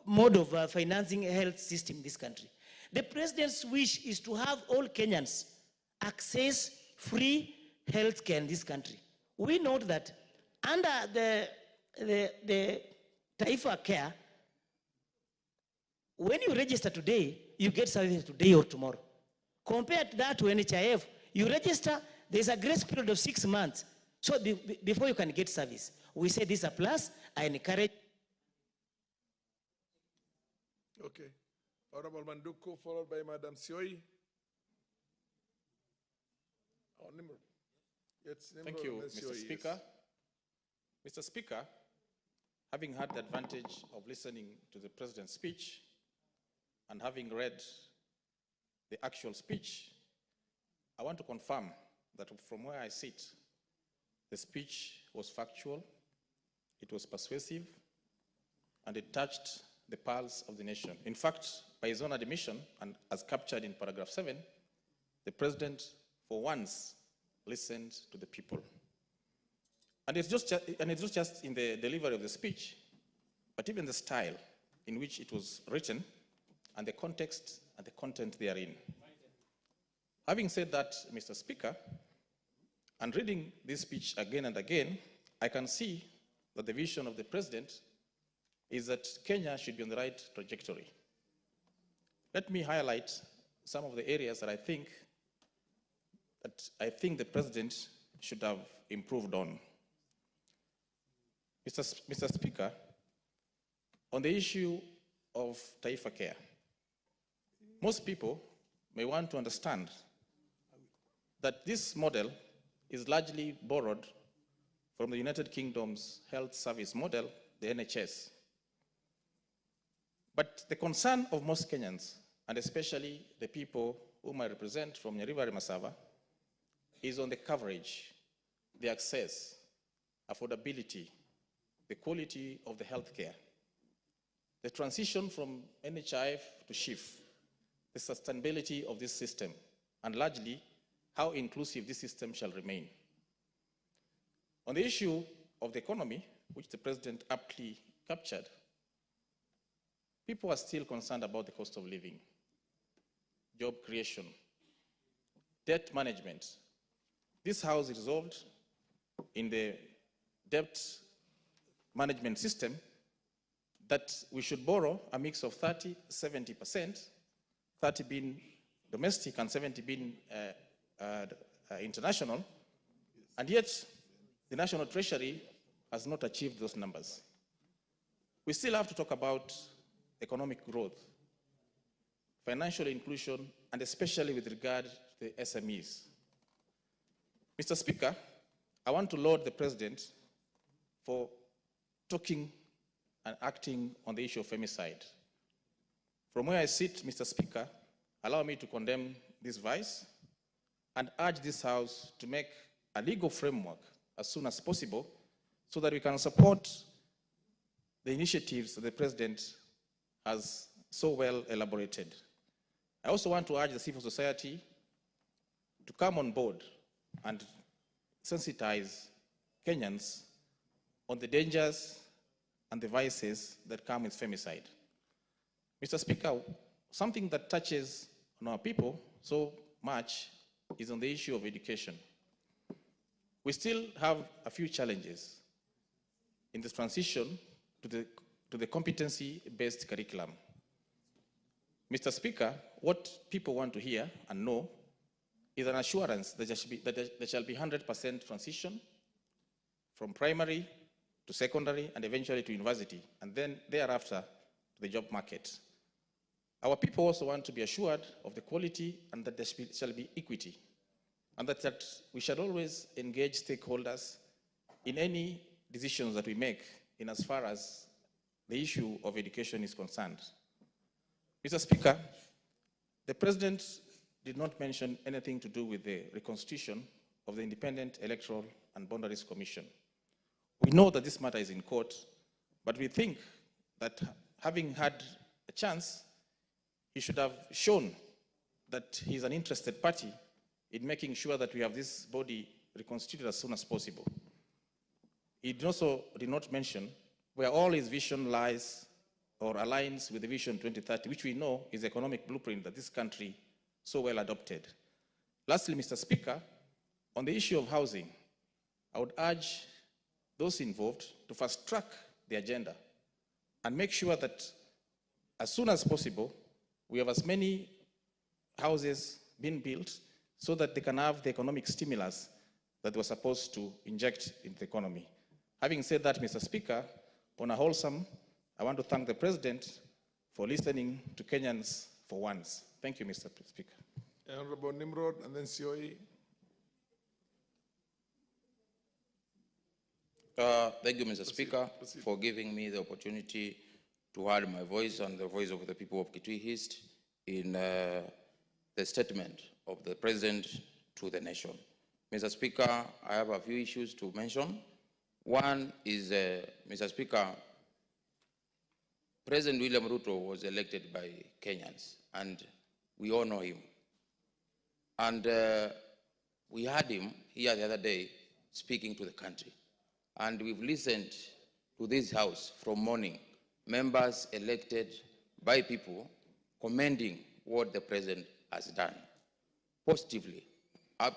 mode of financing a health system in this country. The president's wish is to have all Kenyans access free health care in this country. We note that under the Taifa Care, when you register today, you get service today or tomorrow. Compared to that to NHIF, you register, there's a grace period of 6 months. So before you can get service, we say this is a plus. I encourage. Okay. Honorable Manduku, followed by Madam Sioi. Oh, Nimrod. Yes, Nimrod. Thank you, Sioi, Mr. yes. Speaker. Mr. Speaker, having had the advantage of listening to the President's speech and having read the actual speech, I want to confirm that from where I sit, the speech was factual, it was persuasive, and it touched the pulse of the nation. In fact, by his own admission, and as captured in paragraph 7, the President, for once, listened to the people. And it's not just in the delivery of the speech, but even the style in which it was written, and the context and the content therein. Having said that, Mr. Speaker, and reading this speech again and again, I can see that the vision of the President is that Kenya should be on the right trajectory. Let me highlight some of the areas that I think the President should have improved on. Mr. Speaker, on the issue of Taifa Care, most people may want to understand that this model is largely borrowed from the United Kingdom's health service model, the NHS. But the concern of most Kenyans, and especially the people whom I represent from Nyeriva Masava, is on the coverage, the access, affordability, the quality of the healthcare, the transition from NHIF to SHIF, the sustainability of this system, and largely, how inclusive this system shall remain. On the issue of the economy, which the President aptly captured, people are still concerned about the cost of living, job creation, debt management. This House resolved in the debt management system that we should borrow a mix of 30-70%, 30 being domestic and 70 being international, and yet the National Treasury has not achieved those numbers. We still have to talk about economic growth, financial inclusion, and especially with regard to the SMEs. Mr. Speaker, I want to laud the President for talking and acting on the issue of femicide. From where I sit, Mr. Speaker, allow me to condemn this vice and urge this House to make a legal framework as soon as possible so that we can support the initiatives that the President has so well elaborated. I also want to urge the civil society to come on board and sensitize Kenyans on the dangers and the vices that come with femicide. Mr. Speaker, something that touches on our people so much is on the issue of education. We still have a few challenges in this transition to the competency-based curriculum. Mr. Speaker, what people want to hear and know is an assurance that there shall be 100% transition from primary to secondary and eventually to university, and then thereafter to the job market. Our people also want to be assured of the quality and that there shall be equity, and that we shall always engage stakeholders in any decisions that we make in as far as the issue of education is concerned. Mr. Speaker, the President did not mention anything to do with the reconstitution of the Independent Electoral and Boundaries Commission. We know that this matter is in court, but we think that having had a chance, he should have shown that he is an interested party in making sure that we have this body reconstituted as soon as possible. He also did not mention where all his vision lies or aligns with the Vision 2030, which we know is the economic blueprint that this country so well adopted. Lastly, Mr. Speaker, on the issue of housing, I would urge those involved to fast track the agenda and make sure that as soon as possible, we have as many houses being built so that they can have the economic stimulus that was supposed to inject into the economy. Having said that, Mr. Speaker, on a wholesome, I want to thank the President for listening to Kenyans for once. Thank you, Mr. Speaker. Honorable Nimrod, and then COE. Thank you, Mr. Speaker, for giving me the opportunity to add my voice and the voice of the people of Kitui East in the statement of the President to the nation. Mr. Speaker, I have a few issues to mention. One is, Mr. Speaker, President William Ruto was elected by Kenyans, and we all know him. And we had him here the other day speaking to the country. And we've listened to this House from morning, members elected by people commending what the President has done positively.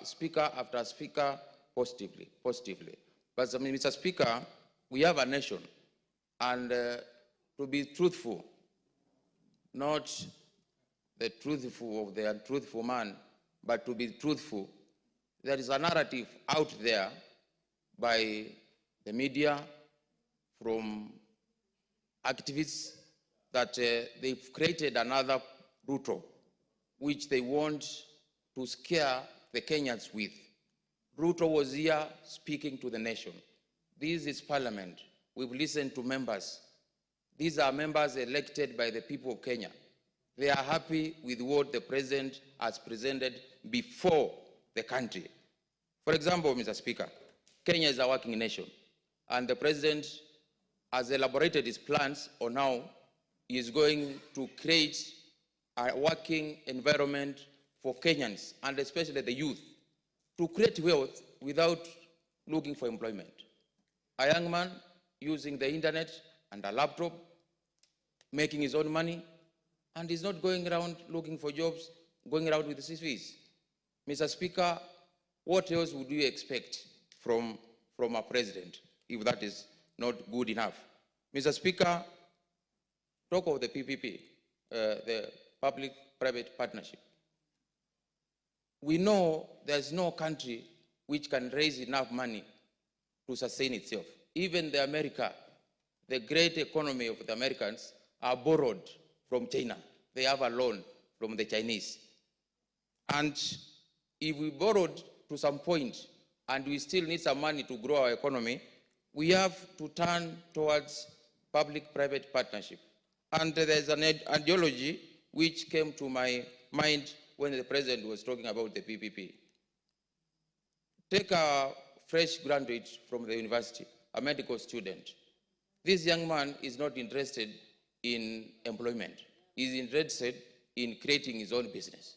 Speaker after speaker, positively. But Mr. Speaker, we have a nation, and to be truthful, not the truthful of the untruthful man, but to be truthful, there is a narrative out there by the media, from activists, that they've created another Ruto, which they want to scare the Kenyans with. Ruto was here speaking to the nation. This is Parliament. We've listened to members. These are members elected by the people of Kenya. They are happy with what the President has presented before the country. For example, Mr. Speaker, Kenya is a working nation, and the President has elaborated his plans on how he is going to create a working environment for Kenyans, and especially the youth, to create wealth without looking for employment. A young man using the internet and a laptop making his own money, and he's not going around looking for jobs, going around with CVs. Mr. Speaker, what else would you expect from a president if that is not good enough? Mr. Speaker, talk of the PPP, the public-private partnership. We know there's no country which can raise enough money to sustain itself. Even the America, the great economy of the Americans, are borrowed from China. They have a loan from the Chinese. And if we borrowed to some point and we still need some money to grow our economy, we have to turn towards public-private partnership. And there's an ideology which came to my mind when the president was talking about the PPP. Take a fresh graduate from the university, a medical student. This young man is not interested in employment. He's interested in creating his own business.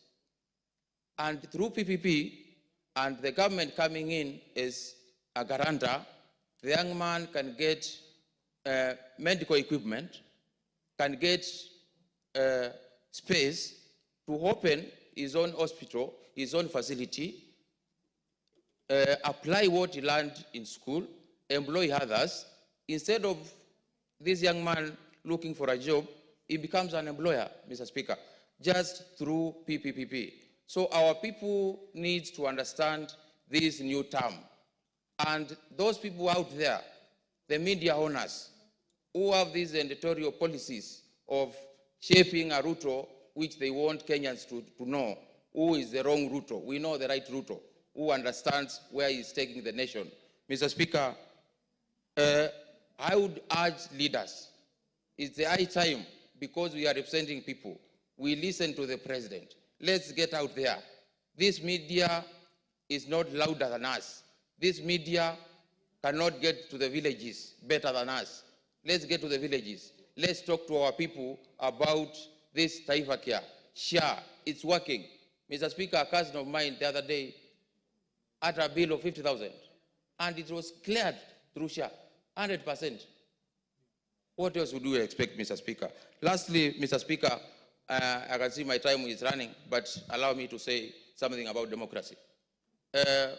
And through PPP and the government coming in as a guarantor, the young man can get medical equipment, can get space to open his own hospital, his own facility, apply what he learned in school, employ others. Instead of this young man looking for a job, he becomes an employer, Mr. Speaker, just through PPP. So our people need to understand this new term. And those people out there, the media owners, who have these editorial policies of shaping a Ruto which they want Kenyans to know who is the wrong Ruto. We know the right Ruto, who understands where he's taking the nation. Mr. Speaker, I would urge leaders, it's the high time, because we are representing people, we listen to the president. Let's get out there. This media is not louder than us. This media cannot get to the villages better than us. Let's get to the villages. Let's talk to our people about this Taifa Care. Sure, it's working. Mr. Speaker, a cousin of mine the other day had a bill of 50,000, and it was cleared through share, 100%. What else would you expect, Mr. Speaker? Lastly, Mr. Speaker, I can see my time is running, but allow me to say something about democracy. His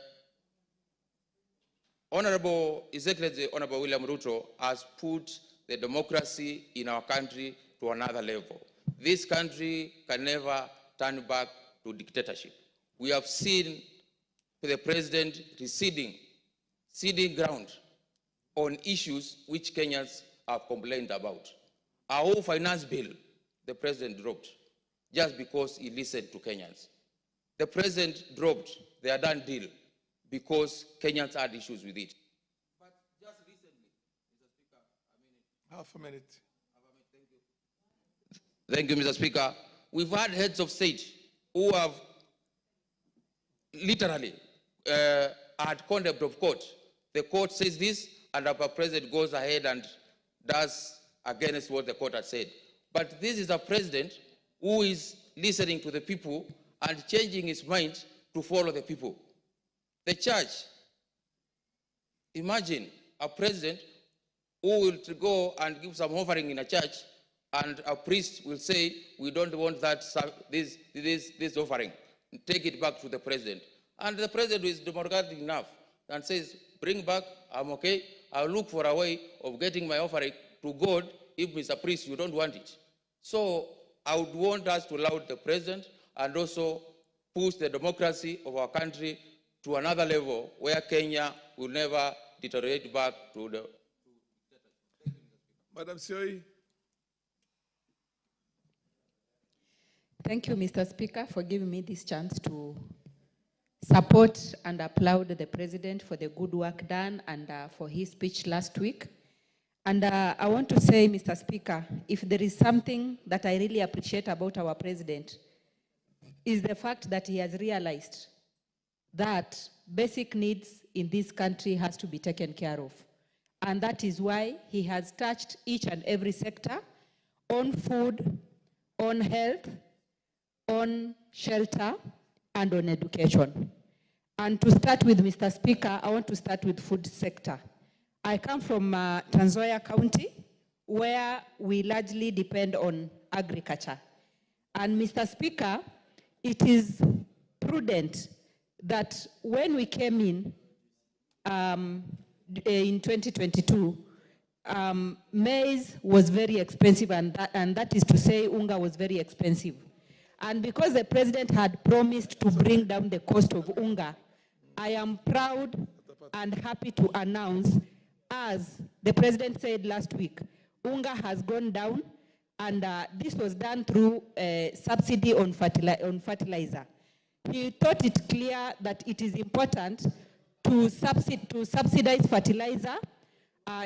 Excellency Honorable William Ruto has put the democracy in our country to another level. This country can never turn back to dictatorship. We have seen the president ceding ground on issues which Kenyans have complained about. Our whole finance bill, the president dropped just because he listened to Kenyans. The president dropped the Adan deal because Kenyans had issues with it. But just recently, Mr. Speaker, half a minute. Thank you, Mr. Speaker. We've had heads of state who have literally had contempt of court. The court says this, and our president goes ahead and does against what the court has said. But this is a president who is listening to the people and changing his mind to follow the people. The church, imagine a president who will go and give some offering in a church, and a priest will say, we don't want that, this offering. Take it back to the president. And the president is democratic enough and says, bring back, I'm okay. I'll look for a way of getting my offering to God if, Mr. Priest, you don't want it. So I would want us to allow the president and also push the democracy of our country to another level where Kenya will never deteriorate back to the... Madam Sioi. Thank you, Mr. Speaker, for giving me this chance to support and applaud the President for the good work done and for his speech last week. And I want to say, Mr. Speaker, if there is something that I really appreciate about our President, is the fact that he has realized that basic needs in this country has to be taken care of. And that is why he has touched each and every sector on food, on health, on shelter, and on education. And to start with, Mr. Speaker, I want to start with food sector. I come from Trans Nzoia County, where we largely depend on agriculture. And Mr. Speaker, it is prudent that when we came in 2022, maize was very expensive, and that is to say unga was very expensive. And because the president had promised to bring down the cost of unga, I am proud and happy to announce, as the president said last week, unga has gone down, and this was done through a subsidy on fertilizer. He thought it clear that it is important to subsidize fertilizer,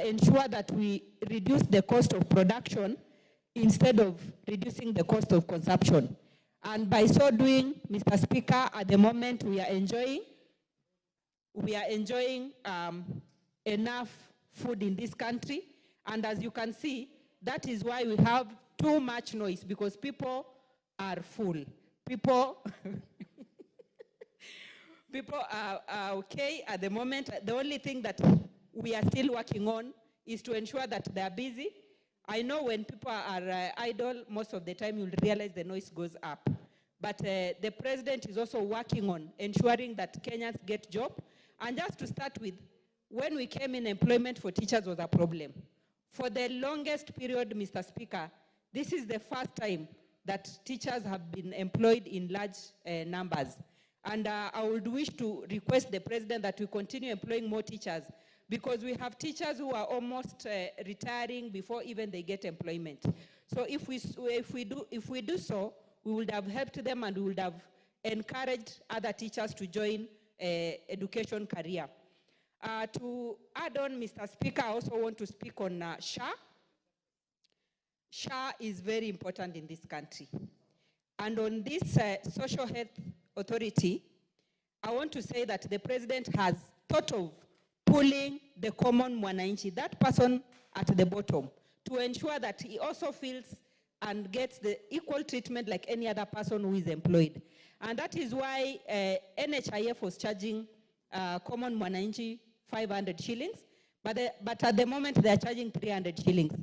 ensure that we reduce the cost of production instead of reducing the cost of consumption. And by so doing, Mr. Speaker, at the moment we are enjoying enough food in this country. And as you can see, that is why we have too much noise, because people are full. People are okay at the moment. The only thing that we are still working on is to ensure that they are busy. I know when people are idle, most of the time you'll realize the noise goes up. But the president is also working on ensuring that Kenyans get jobs. And just to start with, when we came in, employment for teachers was a problem. For the longest period, Mr. Speaker, this is the first time that teachers have been employed in large numbers. And I would wish to request the president that we continue employing more teachers, because we have teachers who are almost retiring before even they get employment. So if we do so, we would have helped them, and we would have encouraged other teachers to join education career. To add on, Mr. Speaker, I also want to speak on SHA. SHA is very important in this country. And on this social health authority, I want to say that the president has thought of pulling the common mwananchi, that person at the bottom, to ensure that he also feels and gets the equal treatment like any other person who is employed. And that is why NHIF was charging common mwananchi 500 shillings, but at the moment they are charging 300 shillings.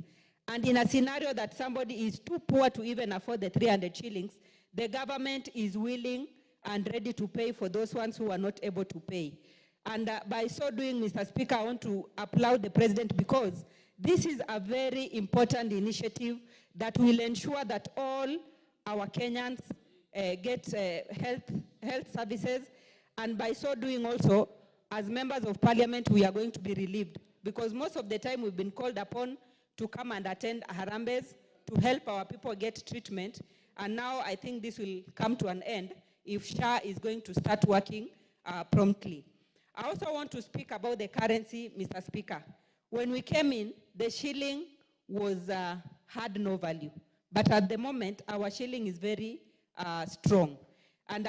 And in a scenario that somebody is too poor to even afford the 300 shillings, the government is willing and ready to pay for those ones who are not able to pay. And by so doing, Mr. Speaker, I want to applaud the president, because this is a very important initiative that will ensure that all our Kenyans get health services. And by so doing also, as members of parliament, we are going to be relieved, because most of the time we've been called upon to come and attend harambes to help our people get treatment. And now I think this will come to an end if SHA is going to start working promptly. I also want to speak about the currency, Mr. Speaker. When we came in, the shilling had no value. But at the moment, our shilling is very strong. And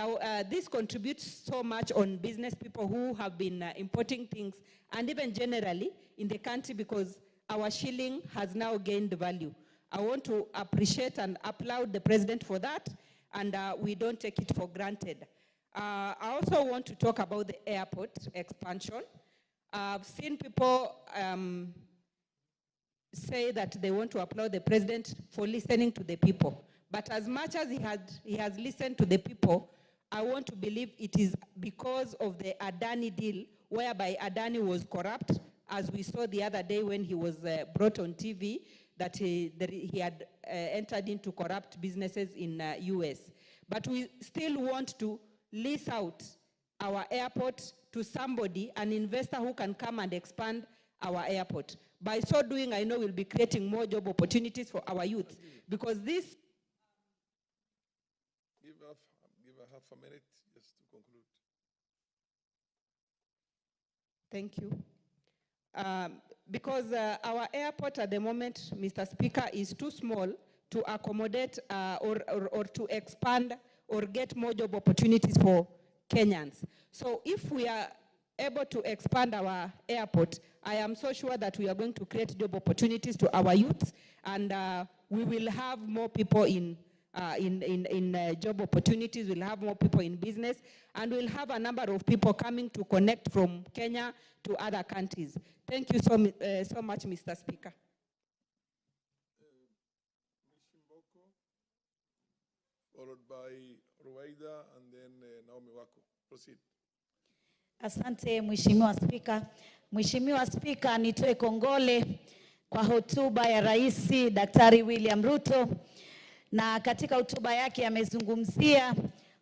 this contributes so much on business people who have been importing things, and even generally in the country, because our shilling has now gained value. I want to appreciate and applaud the president for that, and we don't take it for granted. I also want to talk about the airport expansion. I've seen people say that they want to applaud the president for listening to the people. But as much as he has listened to the people, I want to believe it is because of the Adani deal, whereby Adani was corrupt, as we saw the other day when he was brought on TV, that he had entered into corrupt businesses in US. But we still want to lease out our airport to somebody, an investor who can come and expand our airport. By so doing, I know we'll be creating more job opportunities for our youth, because this... Give her half a minute just to conclude. Thank you. Because our airport at the moment, Mr. Speaker, is too small to accommodate or to expand or get more job opportunities for Kenyans. So if we are able to expand our airport, I am so sure that we are going to create job opportunities to our youths, and we will have more people in job opportunities, we'll have more people in business, and we'll have a number of people coming to connect from Kenya to other countries. Thank you so much, Mr. Speaker. followed by Ruwaida, and then Naomi Wako. Proceed. Asante Mheshimiwa Spika. Mheshimiwa Spika, nitoe kongole kwa hotuba ya Rais Daktari William Ruto, na katika hotuba yake amezungumzia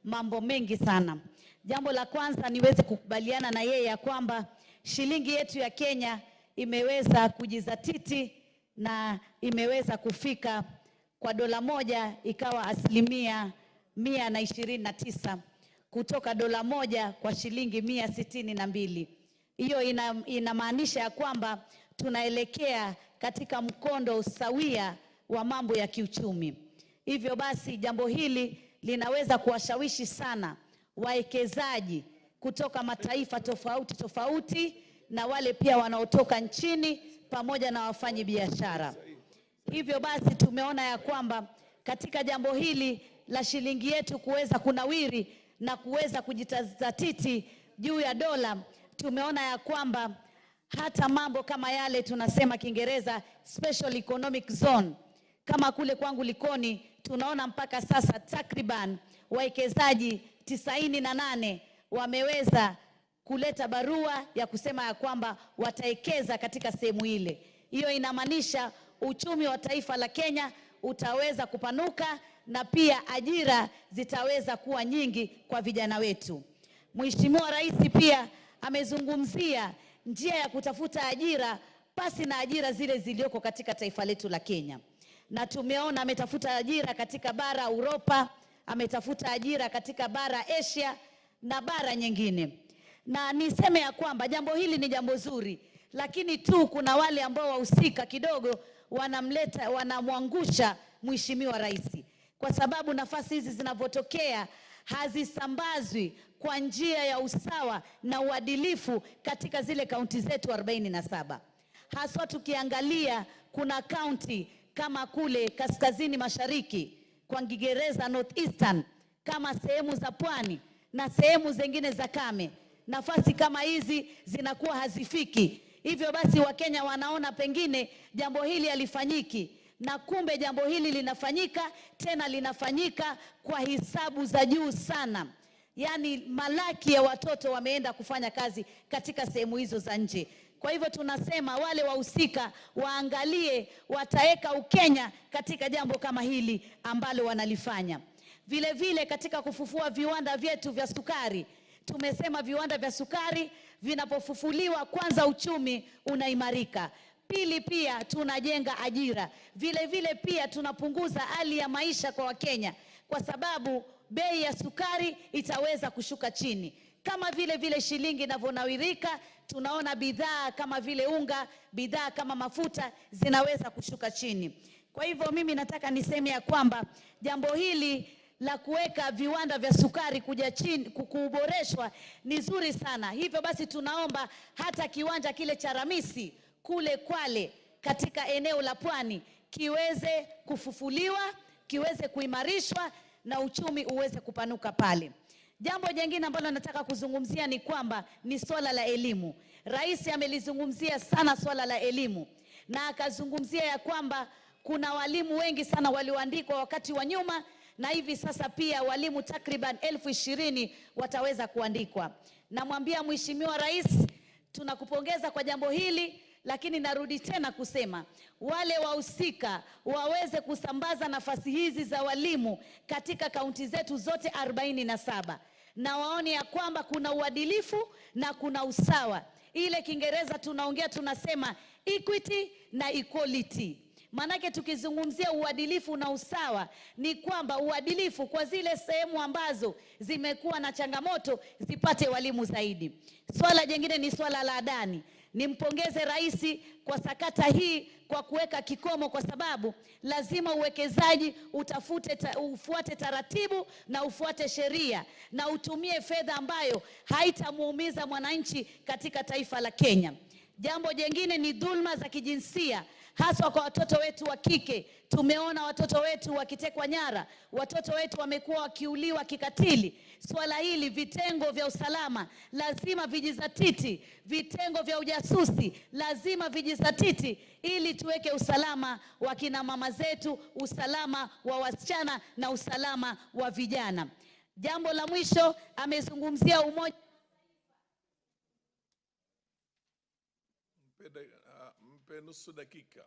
mambo mengi sana. Jambo la kwanza niweze kukubaliana na yeye ya kwamba shilingi yetu ya Kenya imeweza kujizatiti na imeweza kufika kwa dola moja ikawa 129 kutoka dola moja kwa shilingi 162. Hiyo inamaanisha ya kwamba tunaelekea katika mkondo sawia wa mambo ya kiuchumi. Hivyo basi jambo hili linaweza kuwashawishi sana wawekezaji kutoka mataifa tofauti tofauti na wale pia wanaotoka nchini pamoja na wafanyi biashara. Hivyo basi tumeona ya kwamba katika jambo hili la shilingi yetu kuweza kunawiri na kuweza kujizatiti juu ya dola, tumeona ya kwamba hata mambo kama yale tunasema Kiingereza special economic zone, kama kule kwangu Likoni, tunaona mpaka sasa takriban wawekezaji 98 wameweza kuleta barua ya kusema ya kwamba wataekeza katika sehemu ile. Hiyo inamaanisha uchumi wa taifa la Kenya utaweza kupanuka na pia ajira zitaweza kuwa nyingi kwa vijana wetu. Mheshimiwa Rais pia amezungumzia njia ya kutafuta ajira pasi na ajira zile zilioko katika taifa letu la Kenya. Na tumeona ametafuta ajira katika bara Europa, ametafuta ajira katika bara Asia na bara nyingine. Na niseme ya kwamba jambo hili ni jambo zuri, lakini tu kuna wale ambao wahusika kidogo wanamwangusha Mheshimiwa Rais. Kwa sababu nafasi hizi zinavyotokea hazisambazwi kwa njia ya usawa na uadilifu katika zile kaunti zetu 47. Haswa tukiangalia kuna kaunti kama kule kaskazini mashariki, kwa Kiingereza Northeastern, kama sehemu za Pwani na sehemu zingine za Kame. Nafasi kama hizi zinakuwa hazifiki. Hivyo basi Wakenya wanaona pengine jambo hili halifanyiki, na kumbe jambo hili linafanyika, tena linafanyika kwa hisabu za juu sana. Yaani malaki ya watoto wameenda kufanya kazi katika sehemu hizo za nje. Kwa hivyo tunasema wale wahusika waangalie wataweka Ukenya katika jambo kama hili ambalo wanalifanya. Vile vile katika kufufua viwanda vyetu vya sukari, tumesema viwanda vya sukari vinapofufuliwa, kwanza uchumi unaimarika. Pili pia tunajenga ajira. Vile vile pia tunapunguza hali ya maisha kwa Wakenya, kwa sababu bei ya sukari itaweza kushuka chini. Kama vile shilingi inavyonawirika, tunaona bidhaa kama vile unga, bidhaa kama mafuta zinaweza kushuka chini. Kwa hivyo mimi nataka niseme ya kwamba jambo hili la kuweka viwanda vya sukari kuja chini, kuboreshwa ni zuri sana. Hivyo basi tunaomba hata kiwanja kile cha Ramisi kule Kwale katika eneo la Pwani kiweze kufufuliwa, kiweze kuimarishwa na uchumi uweze kupanuka pale. Jambo jingine ambalo nataka kuzungumzia ni kwamba ni swala la elimu. Rais amelizungumzia sana swala la elimu, na akazungumzia ya kwamba kuna walimu wengi sana walioandikwa wakati wa nyuma, na hivi sasa pia walimu takriban 20,000 wataweza kuandikwa. Namwambia Mheshimiwa Rais, tunakupongeza kwa jambo hili, lakini narudi tena kusema wale wahusika waweze kusambaza nafasi hizi za walimu katika kaunti zetu zote 47, na waone ya kwamba kuna uadilifu na kuna usawa. Ile Kiingereza tunaongea tunasema equity na equality. Manake tukizungumzia uadilifu na usawa ni kwamba uadilifu kwa zile sehemu ambazo zimekuwa na changamoto zipate walimu zaidi. Swala jingine ni swala la adani. Nimpongeze Rais kwa sakata hii kwa kuweka kikomo, kwa sababu lazima uwekezaji ufuate taratibu na ufuate sheria na utumie fedha ambayo haitamuumiza mwananchi katika taifa la Kenya. Jambo jingine ni dhulma za kijinsia. haswa kwa watoto wetu wa kike. Tumeona watoto wetu wakitekwa nyara, watoto wetu wamekuwa wakiuliwa kikatili. Swala hili vitengo vya usalama lazima vijizatiti, vitengo vya ujasusi lazima vijizatiti, ili tuweke usalama wa kina mama zetu, usalama wa wasichana na usalama wa vijana. Jambo la mwisho, amezungumzia umoja. Mpe nusu dakika.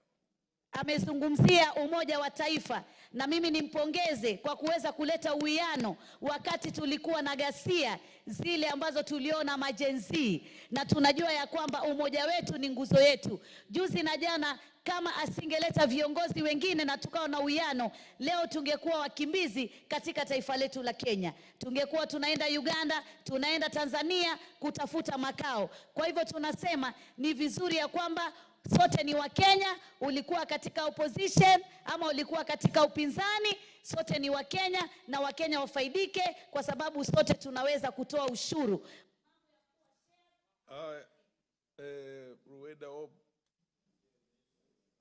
Amezungumzia umoja wa taifa, na mimi nimpongeze kwa kuweza kuleta uwiano wakati tulikuwa na ghasia zile ambazo tuliona majenzi, na tunajua ya kwamba umoja wetu ni nguzo yetu. Juzi na jana, kama asingeleta viongozi wengine na tukao na uwiano, leo tungekuwa wakimbizi katika taifa letu la Kenya. Tungekuwa tunaenda Uganda, tunaenda Tanzania kutafuta makao. Kwa hivyo tunasema ni vizuri ya kwamba sote ni Wakenya, ulikuwa katika opposition ama ulikuwa katika upinzani, sote ni Wakenya na Wakenya wafaidike kwa sababu sote tunaweza kutoa ushuru.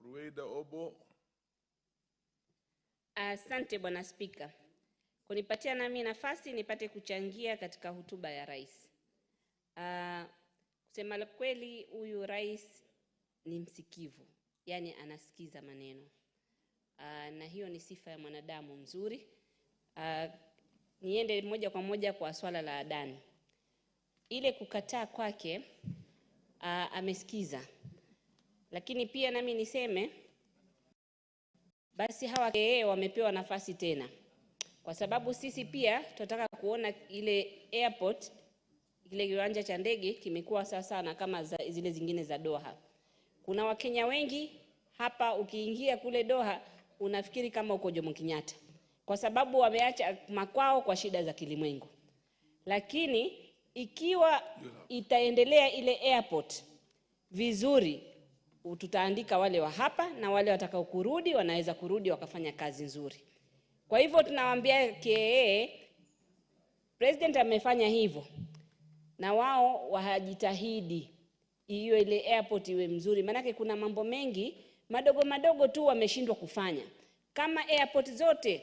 Rueda Obo. Asante Bwana Spika. Kunipatia nami nafasi nipate kuchangia katika hotuba ya rais. Kusema la kweli, huyu rais ni msikivu, yani anasikiza maneno. Na hiyo ni sifa ya mwanadamu mzuri. Niende moja kwa moja kwa swala la adani. Ile kukataa kwake, amesikiza. Lakini pia nami niseme, basi hawa wamepewa nafasi tena. Kwa sababu sisi pia tunataka kuona ile airport, ile kiwanja cha ndege kimekuwa sawa sana kama zile zingine za Doha. Kuna Wakenya wengi hapa, ukiingia kule Doha unafikiri kama uko Jomo Kenyatta, kwa sababu wameacha makwao kwa shida za kilimwengu. Lakini ikiwa itaendelea ile airport vizuri, tutaandika wale wa hapa, na wale watakao kurudi wanaweza kurudi wakafanya kazi nzuri. Kwa hivyo tunawaambia President amefanya hivyo, na wao wajitahidi hiyo ile airport iwe mzuri. Manake kuna mambo mengi madogo madogo tu wameshindwa kufanya. Kama airport zote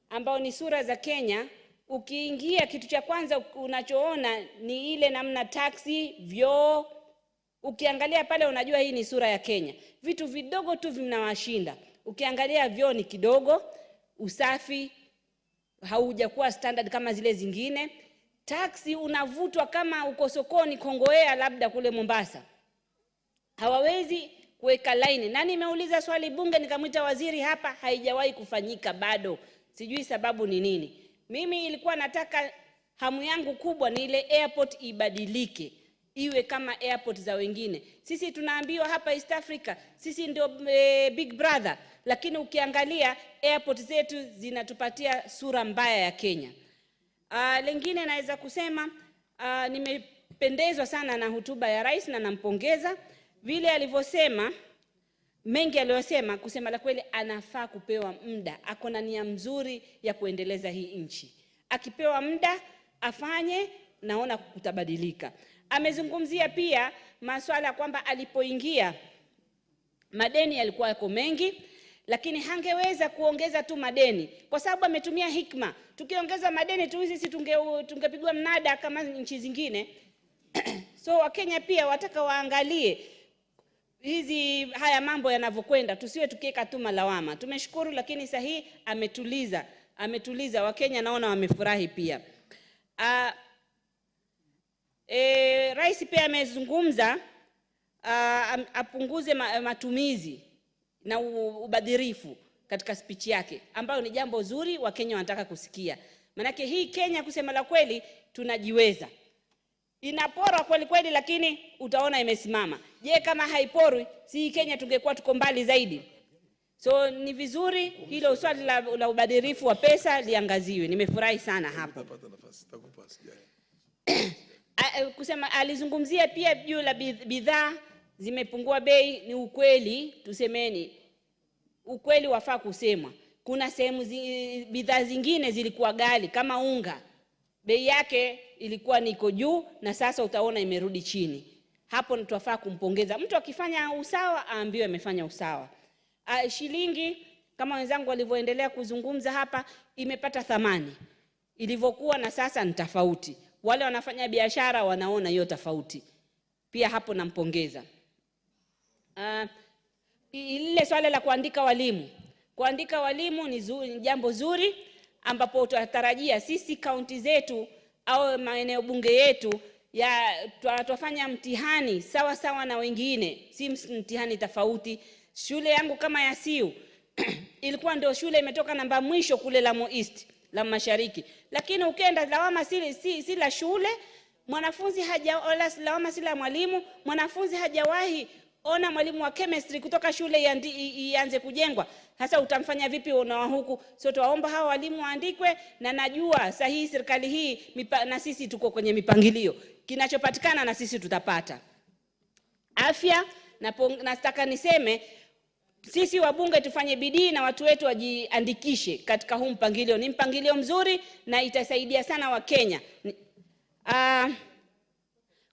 ambao ni sura za Kenya, ukiingia kitu cha kwanza unachoona ni ile namna taxi, vyoo. Ukiangalia pale unajua hii ni sura ya Kenya. Vitu vidogo tu vinawashinda. Ukiangalia vyoo ni kidogo, usafi haujakuwa standard kama zile zingine. Taxi unavutwa kama uko sokoni Kongowea labda kule Mombasa. Hawawezi kuweka line. Na nimeuliza swali bunge nikamwita waziri hapa, haijawahi kufanyika bado. Sijui sababu ni nini. Mimi ilikuwa nataka, hamu yangu kubwa ni ile airport ibadilike, iwe kama airport za wengine. Sisi tunaambiwa hapa East Africa sisi ndio big brother, lakini ukiangalia airport zetu zinatupatia sura mbaya ya Kenya. Lengine naweza kusema nimependezwa sana na hotuba ya rais na nampongeza vile alivyosema, mengi aliyosema. Kusema la kweli, anafaa kupewa muda. Akona nia mzuri ya kuendeleza hii nchi. Akipewa muda afanye, naona kutabadilika. Amezungumzia pia masuala kwamba alipoingia madeni yalikuwa yako mengi, lakini hangeweza kuongeza tu madeni kwa sababu ametumia hikma. Tukiongeza madeni tu sisi tungepigwa mnada kama nchi zingine. So Wakenya pia wataka waangalie haya mambo yanavyokwenda, tusiwe tukieka tu malawama. Tumeshukuru, lakini sahihi ametuliza Wakenya, naona wamefurahi pia. Rais pia amezungumza apunguze matumizi na ubadhirifu katika speech yake, ambayo ni jambo zuri Wakenya wanataka kusikia. Manake hii Kenya kusema la kweli tunajiweza. Inapora kweli kweli, lakini utaona imesimama. Je, kama haiporwi, si Kenya tungekuwa tuko mbali zaidi? So ni vizuri hilo swali la ubadhirifu wa pesa liangaziwe. Nimefurahi sana hapo. Kusema alizungumzia pia juu la bidhaa zimepungua bei. Ni ukweli, tusemeni ukweli, wafaa kusemwa. Kuna sehemu bidhaa zingine zilikuwa ghali kama unga, bei yake ilikuwa niko juu na sasa utaona imerudi chini. Hapo tunafaa kumpongeza. Mtu akifanya usawa aambiwe amefanya usawa. Shilingi kama wenzangu walivyoendelea kuzungumza hapa imepata thamani. Ilivyokuwa na sasa ni tofauti. Wale wanafanya biashara wanaona hiyo tofauti. Pia hapo nampongeza. Ile swala la kuandika walimu. Kuandika walimu ni jambo zuri ambapo tunatarajia sisi kaunti zetu au maeneo bunge yetu tutafanya mtihani sawa sawa na wengine, si mtihani tofauti. Shule yangu kama ya Siu ilikuwa ndio shule imetoka namba mwisho kule Lamu East, Lamu Mashariki. Lakini ukienda lawama si la shule, mwanafunzi lawama si la mwalimu, mwanafunzi hajawahi ona mwalimu wa chemistry kutoka shule ianze kujengwa. Sasa utamfanya vipi una huku? So tuwaomba hawa walimu waandikwe, na najua sahihi serikali hii na sisi tuko kwenye mipangilio. Kinachopatikana na sisi tutapata. Afya, nataka niseme sisi wabunge tufanye bidii na watu wetu wajiandikishe katika huu mpangilio. Ni mpangilio mzuri na itasaidia sana Wakenya.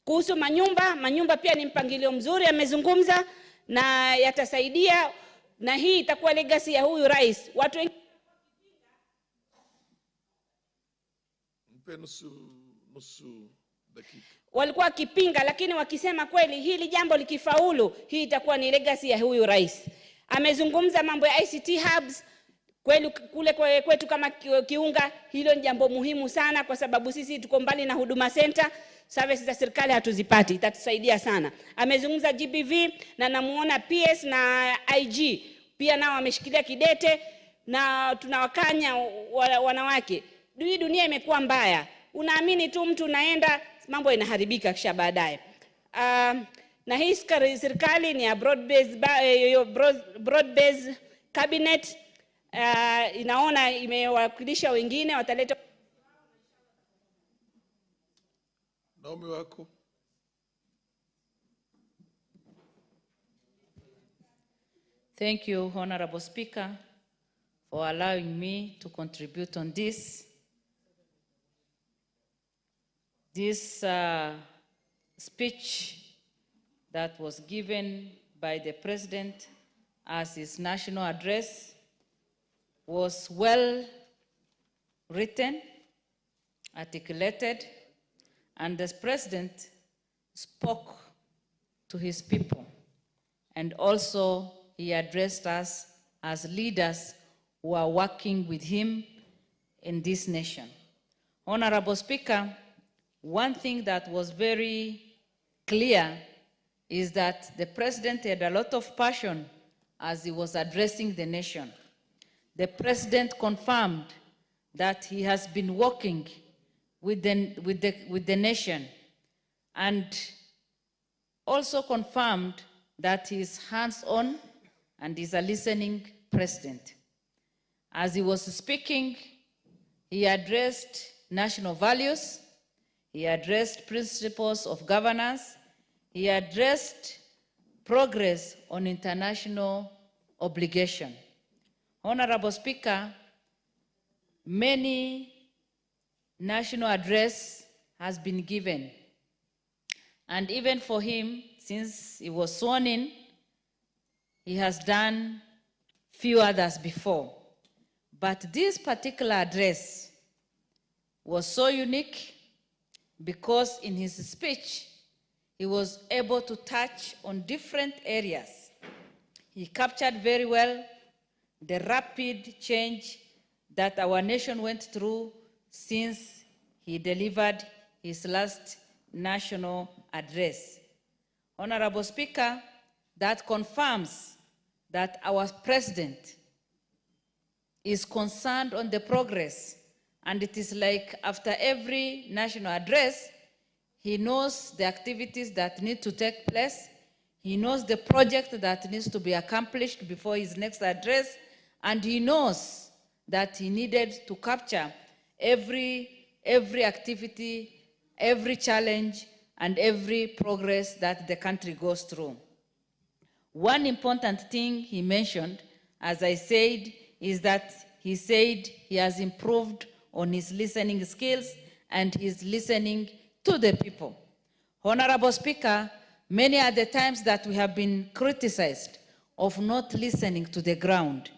Kuhusu manyumba pia ni mpangilio mzuri amezungumza na yatasaidia, na hii itakuwa legacy ya huyu rais. Watu wengi nusu dakika walikuwa wakipinga, lakini wakisema kweli hili jambo likifaulu, hii itakuwa ni legacy ya huyu rais. Amezungumza mambo ya ICT hubs. Kweli kule kwetu kama Kiunga, hilo ni jambo muhimu sana kwa sababu sisi tuko mbali na huduma center. Services za serikali hatuzipati, itatusaidia sana. Amezungumza GBV na namuona PS na IG pia nao wameshikilia kidete, na tunawakanya wanawake. Hii dunia imekuwa mbaya. Unaamini tu mtu unaenda, mambo inaharibika kisha baadaye. Na hii serikali ni ya broad based cabinet. Inaona imewakilisha wengine, wataleta Naomi wako. Thank you, Honorable Speaker, for allowing me to contribute on this. This speech that was given by the President as his national address was well written, articulated, and the President spoke to his people. And also he addressed us as leaders who are working with him in this nation. Honorable Speaker, one thing that was very clear is that the President had a lot of passion as he was addressing the nation. The President confirmed that he has been working with the nation, and also confirmed that he is hands-on and is a listening president. As he was speaking, he addressed national values, he addressed principles of governance, he addressed progress on international obligation. Honorable Speaker, many national address has been given. And even for him, since he was sworn in, he has done few others before. But this particular address was so unique because in his speech, he was able to touch on different areas. He captured very well the rapid change that our nation went through since he delivered his last national address. Honorable Speaker, that confirms that our President is concerned on the progress, and it is like after every national address, he knows the activities that need to take place, he knows the project that needs to be accomplished before his next address, and he knows that he needed to capture every activity, every challenge, and every progress that the country goes through. One important thing he mentioned, as I said, is that he said he has improved on his listening skills and he's listening to the people. Honorable Speaker, many are the times that we have been criticized of not listening to the ground.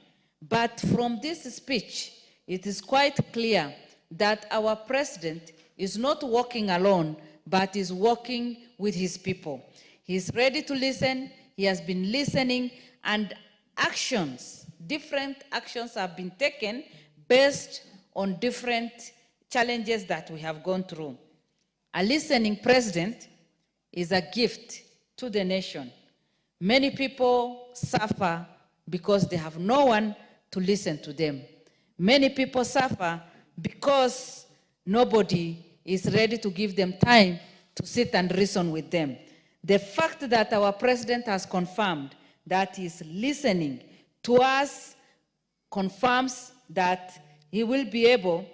But from this speech, it is quite clear that our president is not walking alone, but is walking with his people. He is ready to listen, he has been listening, and actions, different actions have been taken based on different challenges that we have gone through. A listening president is a gift to the nation. Many people suffer because they have no one to listen to them. Many people suffer because nobody is ready to give them time to sit and reason with them. The fact that our president has confirmed that he is listening to us confirms that he will be able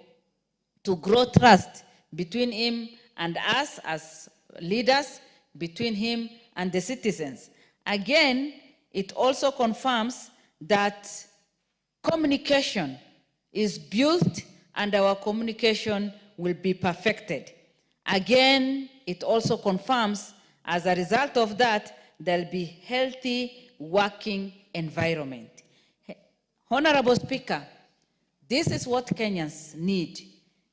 to grow trust between him and us as leaders, between him and the citizens. Again, it also confirms that communication is built and our communication will be perfected. Again, it also confirms, as a result of that, there'll be healthy working environment. Honorable Speaker, this is what Kenyans need.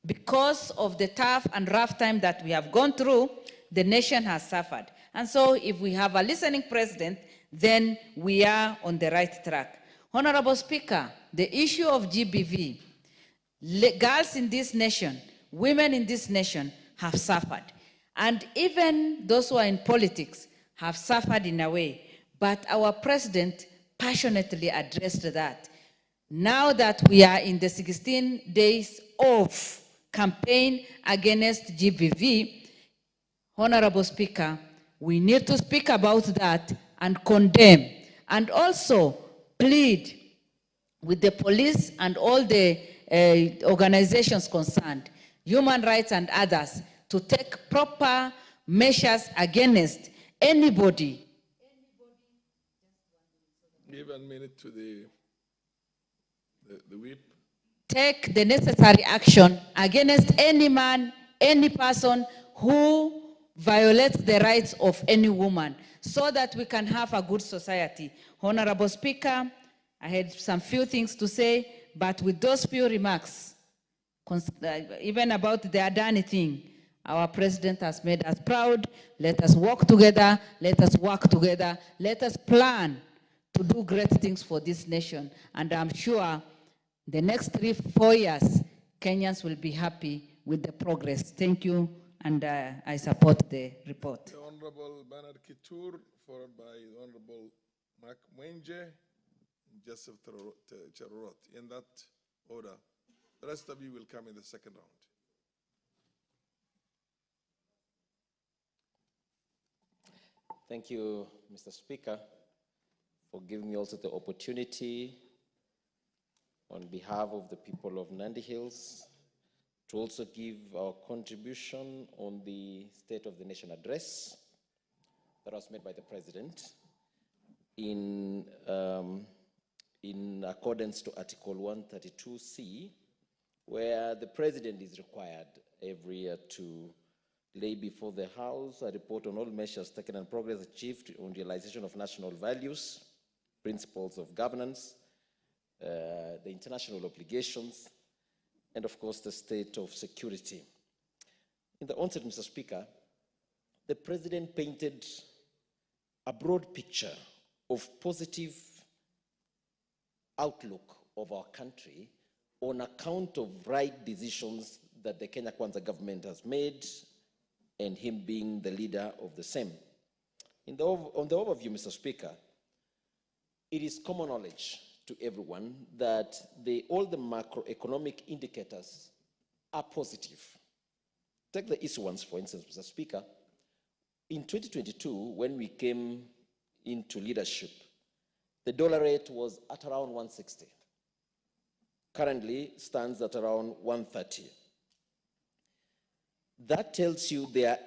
Because of the tough and rough time that we have gone through, the nation has suffered. And so if we have a listening president, then we are on the right track. Honorable Speaker, the issue of GBV, girls in this nation, women in this nation have suffered. And even those who are in politics have suffered in a way. But our president passionately addressed that. Now that we are in the 16 days of campaign against GBV, Honorable Speaker, we need to speak about that and condemn, and also plead with the police and all the organizations concerned, human rights and others, to take proper measures against anybody. Give 1 minute to the whip. Take the necessary action against any man, any person who violates the rights of any woman, so that we can have a good society. Honorable Speaker, I had some few things to say, but with those few remarks, even about the Adani thing, our president has made us proud. Let us work together, let us work together, let us plan to do great things for this nation. And I'm sure the next 3-4 years, Kenyans will be happy with the progress. Thank you, and I support the report. The Honorable Bernard Kitur, followed by the Honorable Mark Mwenje and Joseph Cherorot. In that order. The rest of you will come in the second round. Thank you, Mr. Speaker, for giving me also the opportunity on behalf of the people of Nandi Hills to also give our contribution on the State of the Nation address that was made by the President in accordance to Article 132C, where the President is required every year to lay before the House a report on all measures taken and progress achieved on realization of national values, principles of governance, the international obligations, and of course the state of security. In the onset, Mr. Speaker, the President painted a broad picture of positive outlook of our country on account of right decisions that the Kenya Kwanza government has made, and him being the leader of the same. On the overview, Mr. Speaker, it is common knowledge to everyone that all the macroeconomic indicators are positive. Take the easy ones, for instance, Mr. Speaker. In 2022, when we came into leadership, the dollar rate was at around 160. Currently stands at around 130. That tells you there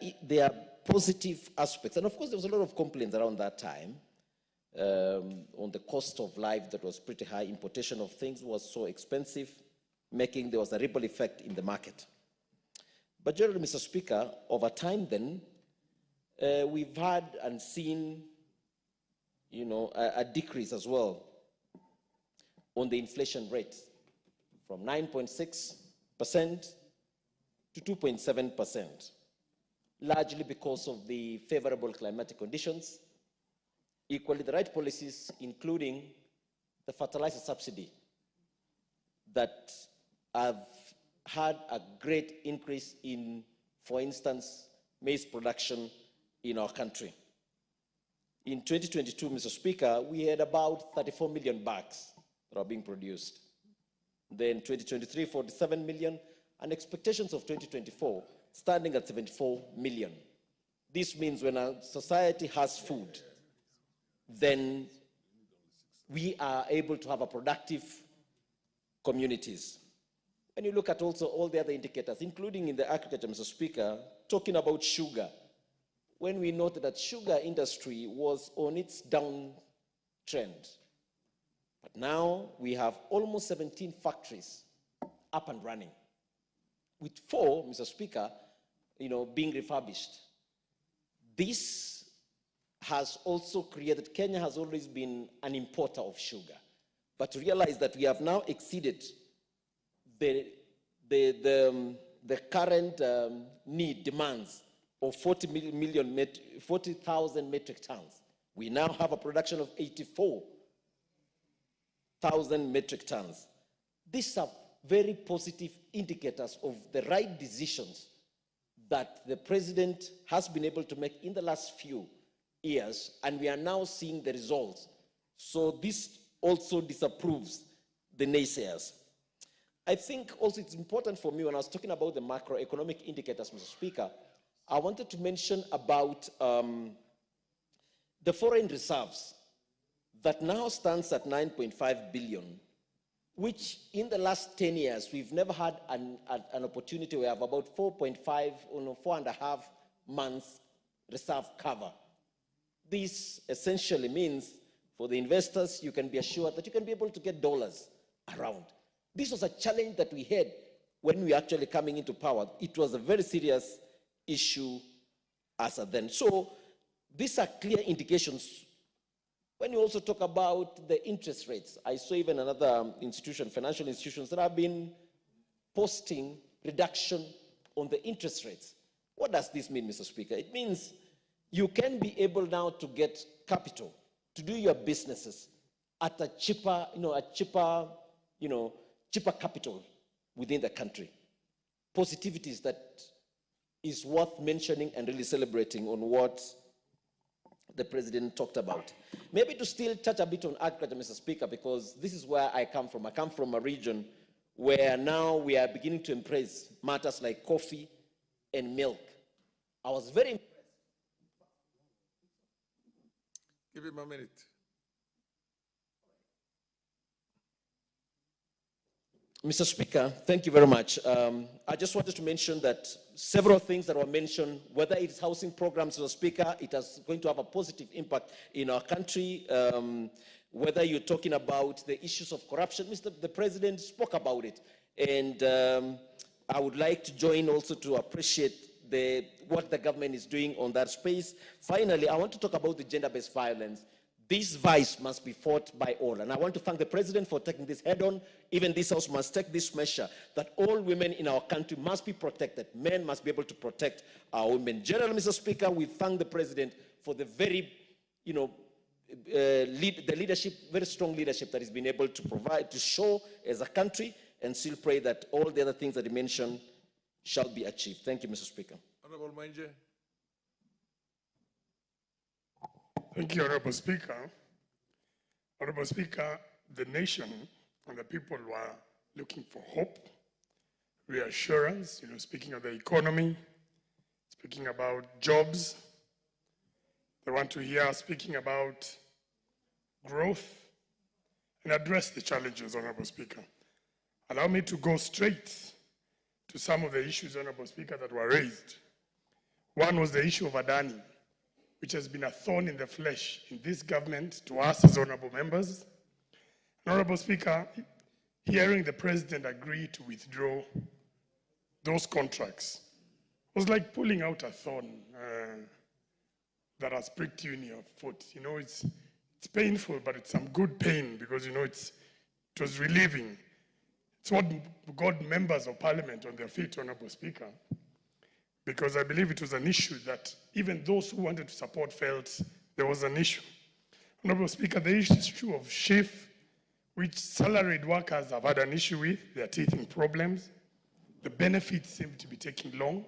are positive aspects. And of course, there was a lot of complaints around that time on the cost of life that was pretty high. Importation of things was so expensive, making there was a ripple effect in the market. But generally, Mr. Speaker, over time then, we've had and seen, a decrease as well on the inflation rate from 9.6% to 2.7%, largely because of the favorable climatic conditions, equally the right policies, including the fertilizer subsidy that have had a great increase in, for instance, maize production in our country. In 2022, Mr. Speaker, we had about 34 million bags that are being produced. Then 2023, 47 million, and expectations of 2024 standing at 74 million. This means when a society has food, then we are able to have a productive communities. When you look at also all the other indicators, including in the agriculture, Mr. Speaker, talking about sugar, when we noted that sugar industry was on its downtrend, but now we have almost 17 factories up and running, with 4, Mr. Speaker, being refurbished. This has also created, Kenya has always been an importer of sugar, but to realize that we have now exceeded the current demands of 40,000 metric tons. We now have a production of 84,000 metric tons. These are very positive indicators of the right decisions that the president has been able to make in the last few years, and we are now seeing the results. So this also disapproves the naysayers. I think also it's important for me, when I was talking about the macroeconomic indicators, Mr. Speaker, I wanted to mention about the foreign reserves that now stands at 9.5 billion, which in the last 10 years, we've never had an opportunity. We have about 4.5 months reserve cover. This essentially means for the investors, you can be assured that you can be able to get dollars around. This was a challenge that we had when we were actually coming into power. It was a very serious issue as of then. So these are clear indications. When you also talk about the interest rates, I saw even another institution, financial institutions, that have been posting reduction on the interest rates. What does this mean, Mr. Speaker? It means you can be able now to get capital to do your businesses at a cheaper, cheaper capital within the country. Positivities that is worth mentioning and really celebrating on what the president talked about. Maybe to still touch a bit on agriculture, Mr. Speaker, because this is where I come from. I come from a region where now we are beginning to embrace matters like coffee and milk. I was very impressed. Give him a minute. Mr. Speaker, thank you very much. I just wanted to mention that several things that were mentioned, whether it's housing programs, Mr. Speaker, it is going to have a positive impact in our country. Whether you're talking about the issues of corruption, the President spoke about it. And I would like to join also to appreciate what the government is doing on that space. Finally, I want to talk about the gender-based violence. This vice must be fought by all. And I want to thank the president for taking this head on. Even this house must take this measure that all women in our country must be protected. Men must be able to protect our women. Generally, Mr. Speaker, we thank the president for the very, leadership, very strong leadership that he's been able to provide, to show as a country, and still pray that all the other things that he mentioned shall be achieved. Thank you, Mr. Speaker. Honorable Manje. Thank you, Honorable Speaker. Honorable Speaker, the nation and the people were looking for hope, reassurance, speaking of the economy, speaking about jobs. They want to hear us speaking about growth and address the challenges, Honorable Speaker. Allow me to go straight to some of the issues, Honorable Speaker, that were raised. One was the issue of Adani, which has been a thorn in the flesh in this government to us as honorable members. Honorable Speaker, hearing the president agree to withdraw those contracts was like pulling out a thorn that has pricked you in your foot. It's It's painful, but it's some good pain because, it was relieving. It's what got members of parliament on their feet, Honorable Speaker, because I believe it was an issue that even those who wanted to support felt there was an issue. Honorable Speaker, the issue of shift, which salaried workers have had an issue with, they're teething problems. The benefits seem to be taking long.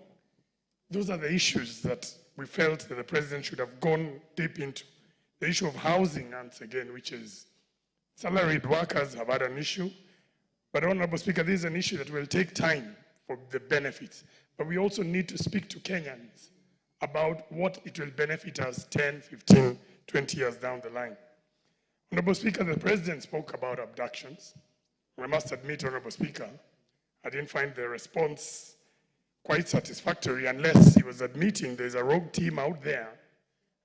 Those are the issues that we felt that the president should have gone deep into. The issue of housing, once again, which is salaried workers have had an issue. But Honorable Speaker, this is an issue that will take time for the benefits. But we also need to speak to Kenyans about what it will benefit us 10, 15, 20 years down the line. Honorable Speaker, the president spoke about abductions. I must admit, Honorable Speaker, I didn't find the response quite satisfactory unless he was admitting there's a rogue team out there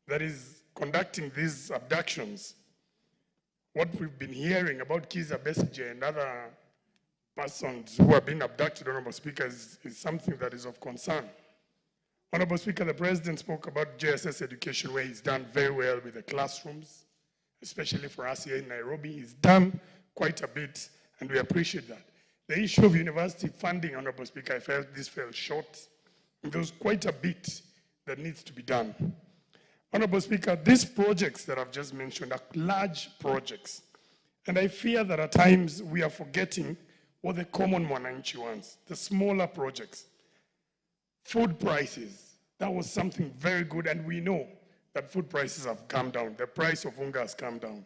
that is conducting these abductions. What we've been hearing about Kizza Besigye and other persons who have been abducted, Honorable Speaker, is something that is of concern. Honorable Speaker, the president spoke about JSS education, where he's done very well with the classrooms, especially for us here in Nairobi. He's done quite a bit, and we appreciate that. The issue of university funding, Honorable Speaker, I felt this fell short. And there was quite a bit that needs to be done. Honorable Speaker, these projects that I've just mentioned are large projects. And I fear that at times we are forgetting what the common mwananchi wants, the smaller projects. Food prices, that was something very good, and we know that food prices have come down. The price of unga has come down.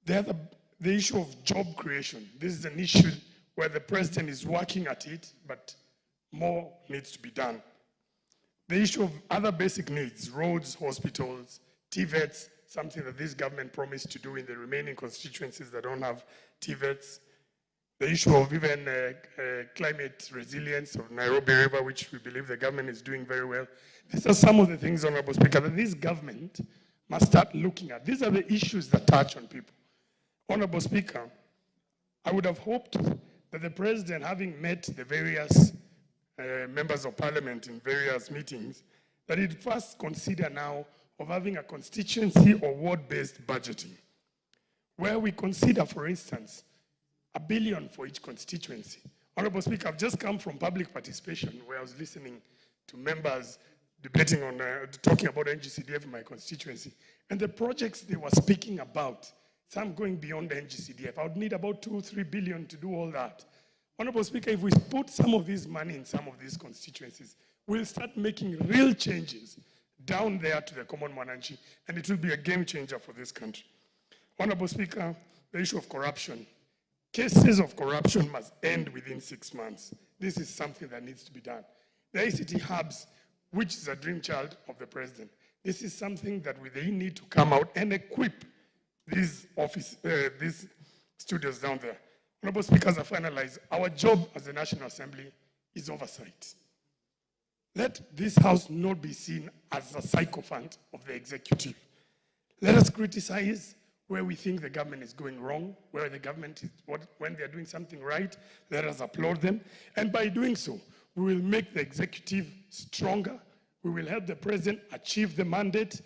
The issue of job creation, this is an issue where the president is working at it, but more needs to be done. The issue of other basic needs, roads, hospitals, TVETs, something that this government promised to do in the remaining constituencies that don't have TVETs. The issue of even climate resilience of Nairobi River, which we believe the government is doing very well. These are some of the things, Honorable Speaker, that this government must start looking at. These are the issues that touch on people. Honorable Speaker, I would have hoped that the president, having met the various members of parliament in various meetings, that he'd first consider now of having a constituency or ward-based budgeting, where we consider, for instance, $1 billion for each constituency. Honorable Speaker, I've just come from public participation where I was listening to members debating on, talking about NGCDF in my constituency. And the projects they were speaking about, some going beyond the NGCDF, I would need about $2 or $3 billion to do all that. Honorable Speaker, if we put some of this money in some of these constituencies, we'll start making real changes down there to the common mwananchi, and it will be a game changer for this country. Honorable Speaker, the issue of corruption. Cases of corruption must end within 6 months. This is something that needs to be done. The ICT hubs, which is a dream child of the president, this is something that they need to come out and equip these studios down there. Honorable Speaker, as I finalize, our job as the National Assembly is oversight. Let this House not be seen as a sycophant of the executive. Let us criticize where we think the government is going wrong, where the government is, when they're doing something right, let us applaud them. And by doing so, we will make the executive stronger. We will help the president achieve the mandate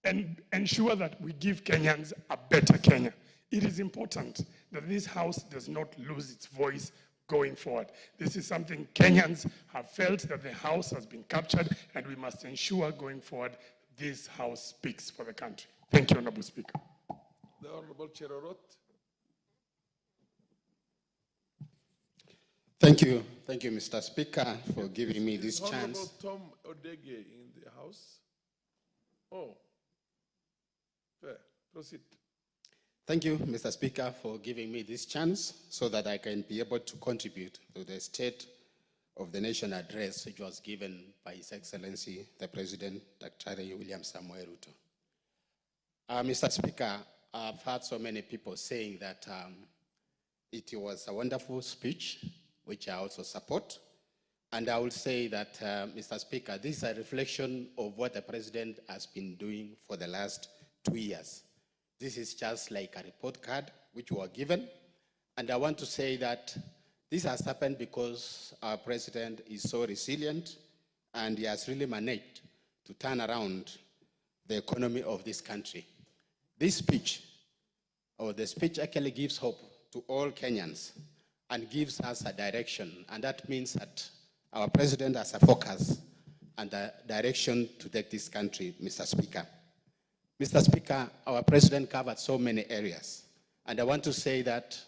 and ensure that we give Kenyans a better Kenya. It is important that this House does not lose its voice going forward. This is something Kenyans have felt, that the House has been captured, and we must ensure going forward this House speaks for the country. Thank you, Honorable Speaker. The Honorable Cherorot. Thank you, Mr. Speaker, for giving me this chance. Honorable Tom Odege in the House. Oh, fair. Proceed. Thank you, Mr. Speaker, for giving me this chance so that I can be able to contribute to the State of the Nation address which was given by His Excellency, the President, Dr. William Samoei Ruto. Mr. Speaker, I've heard so many people saying that it was a wonderful speech, which I also support. And I will say that, Mr. Speaker, this is a reflection of what the President has been doing for the last 2 years. This is just like a report card which we were given. And I want to say that this has happened because our President is so resilient and he has really managed to turn around the economy of this country. This speech, or the speech actually gives hope to all Kenyans and gives us a direction. And that means that our president has a focus and a direction to take this country, Mr. Speaker. Mr. Speaker, our president covered so many areas. And I want to say that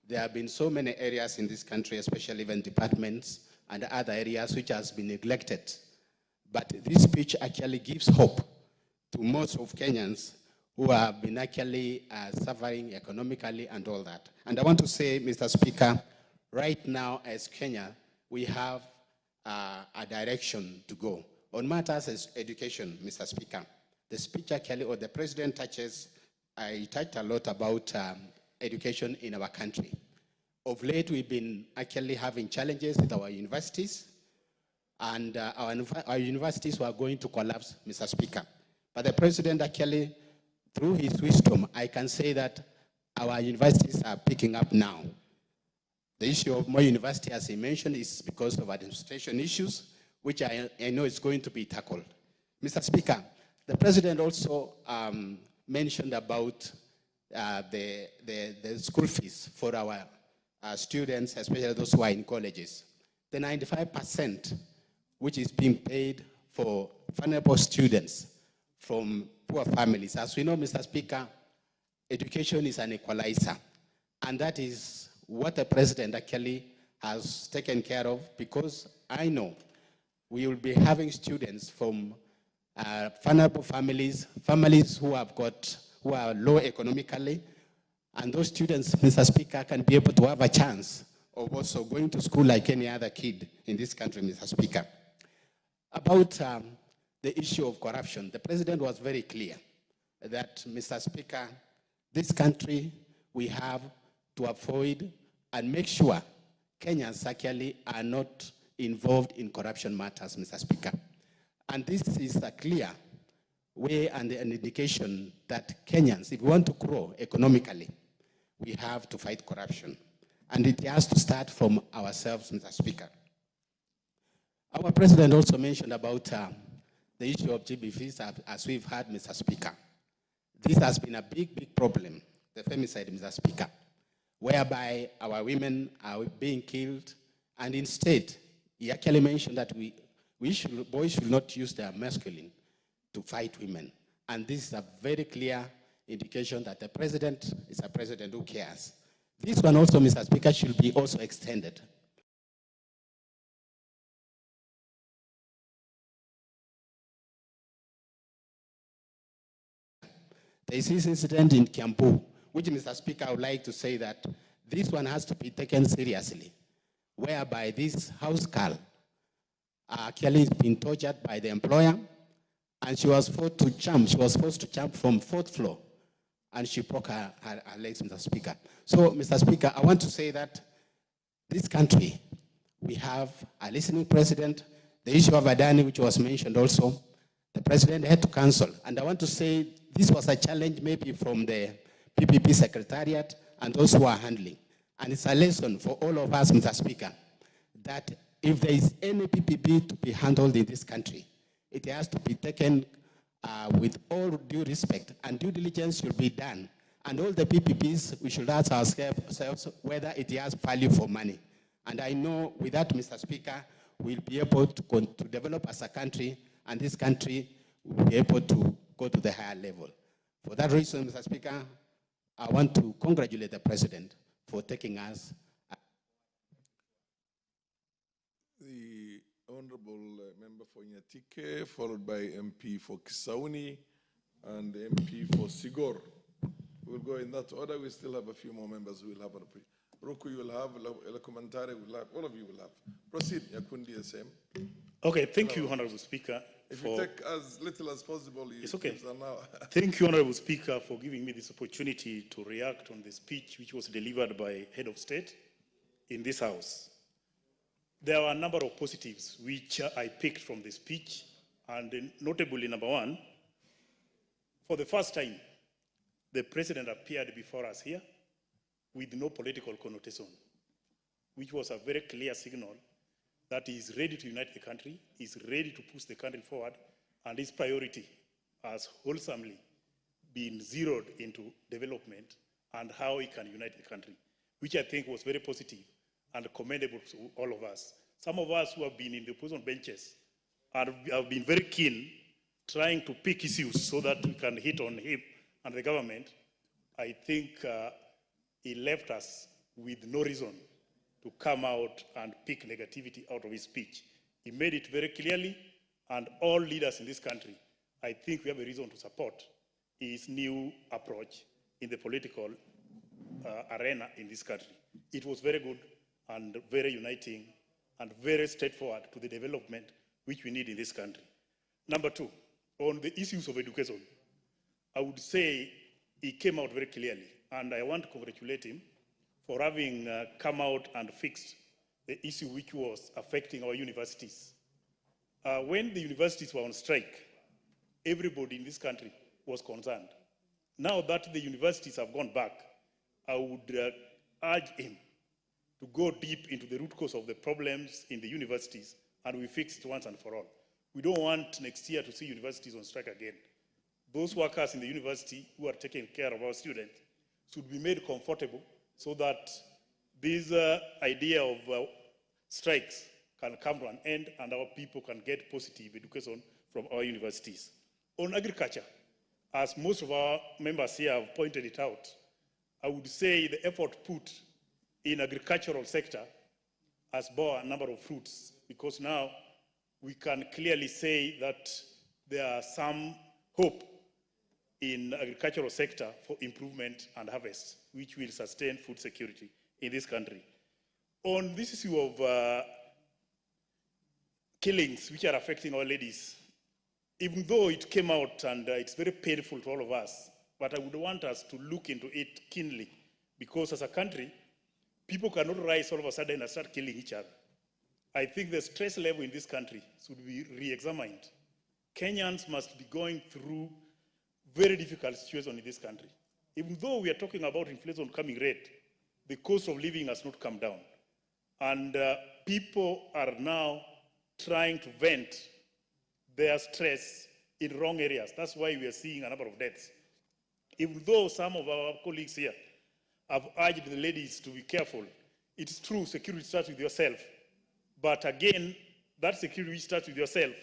there have been so many areas in this country, especially even departments and other areas which has been neglected. But this speech actually gives hope to most of Kenyans who have been actually suffering economically and all that. And I want to say, Mr. Speaker, right now as Kenya, we have a direction to go. On matters as education, Mr. Speaker, the speech actually, or the president touched a lot about education in our country. Of late, we've been actually having challenges with our universities, and our universities were going to collapse, Mr. Speaker. But the president actually, through his wisdom, I can say that our universities are picking up now. The issue of more university, as he mentioned, is because of administration issues, which I know is going to be tackled. Mr. Speaker, the president also mentioned about the school fees for our students, especially those who are in colleges. The 95% which is being paid for vulnerable students from poor families. As we know, Mr. Speaker, education is an equalizer. And that is what the president actually has taken care of, because I know we will be having students from vulnerable families, families who are low economically, and those students, Mr. Speaker, can be able to have a chance of also going to school like any other kid in this country, Mr. Speaker. About the issue of corruption, the president was very clear that, Mr. Speaker, this country, we have to avoid and make sure Kenyans actually are not involved in corruption matters, Mr. Speaker. And this is a clear way and an indication that Kenyans, if we want to grow economically, we have to fight corruption. And it has to start from ourselves, Mr. Speaker. Our president also mentioned about the issue of GBVs, as we've heard, Mr. Speaker. This has been a big problem, the femicide, Mr. Speaker, whereby our women are being killed, and instead, he actually mentioned that boys should not use their masculine to fight women. And this is a very clear indication that the president is a president who cares. This one also, Mr. Speaker, should be also extended. There is this incident in Kiambu, which, Mr. Speaker, I would like to say that this one has to be taken seriously, whereby this house girl actually is being tortured by the employer, and she was forced to jump. She was forced to jump from 4th floor, and she broke her legs, Mr. Speaker. So, Mr. Speaker, I want to say that this country, we have a listening president. The issue of Adani, which was mentioned also, the president had to cancel. And I want to say this was a challenge maybe from the PPP Secretariat and those who are handling. And it's a lesson for all of us, Mr. Speaker, that if there is any PPP to be handled in this country, it has to be taken with all due respect, and due diligence should be done. And all the PPPs, we should ask ourselves whether it has value for money. And I know with that, Mr. Speaker, we'll be able to develop as a country, and this country will be able to go to the higher level. For that reason, Mr. Speaker, I want to congratulate the president for taking us. The Honorable Member for Nyatike, followed by MP for Kisauni and MP for Sigor. We'll go in that order. We still have a few more members who will have a Ruku, you will have, Elakumentare will have, all of you will have. Proceed, Yakundi SM. Okay, thank you, Honorable Speaker. If you take as little as possible, it's okay. Now. Thank you, Honorable Speaker, for giving me this opportunity to react on the speech which was delivered by Head of State in this House. There are a number of positives which I picked from the speech, and notably, number one, for the first time, the President appeared before us here with no political connotation, which was a very clear signal that he is ready to unite the country, is ready to push the country forward, and his priority has wholesomely been zeroed into development and how it can unite the country, which I think was very positive and commendable to all of us. Some of us who have been in the opposition benches have been very keen trying to pick issues so that we can hit on him and the government. I think he left us with no reason to come out and pick negativity out of his speech. He made it very clearly, and all leaders in this country, I think we have a reason to support his new approach in the political arena in this country. It was very good and very uniting and very straightforward to the development which we need in this country. Number two, on the issues of education, I would say he came out very clearly, and I want to congratulate him for having come out and fixed the issue which was affecting our universities. When the universities were on strike, everybody in this country was concerned. Now that the universities have gone back, I would urge him to go deep into the root cause of the problems in the universities, and we fix it once and for all. We don't want next year to see universities on strike again. Those workers in the university who are taking care of our students should be made comfortable so that this idea of strikes can come to an end and our people can get positive education from our universities. On agriculture, as most of our members here have pointed it out, I would say the effort put in agricultural sector has bore a number of fruits, because now we can clearly say that there are some hope in agricultural sector for improvement and harvest, which will sustain food security in this country. On this issue of killings which are affecting our ladies, even though it came out and it's very painful to all of us, but I would want us to look into it keenly, because as a country, people cannot rise all of a sudden and start killing each other. I think the stress level in this country should be re-examined. Kenyans must be going through very difficult situation in this country. Even though we are talking about inflation coming rate, the cost of living has not come down. And people are now trying to vent their stress in wrong areas. That's why we are seeing a number of deaths. Even though some of our colleagues here have urged the ladies to be careful, it's true, security starts with yourself. But again, that security which starts with yourself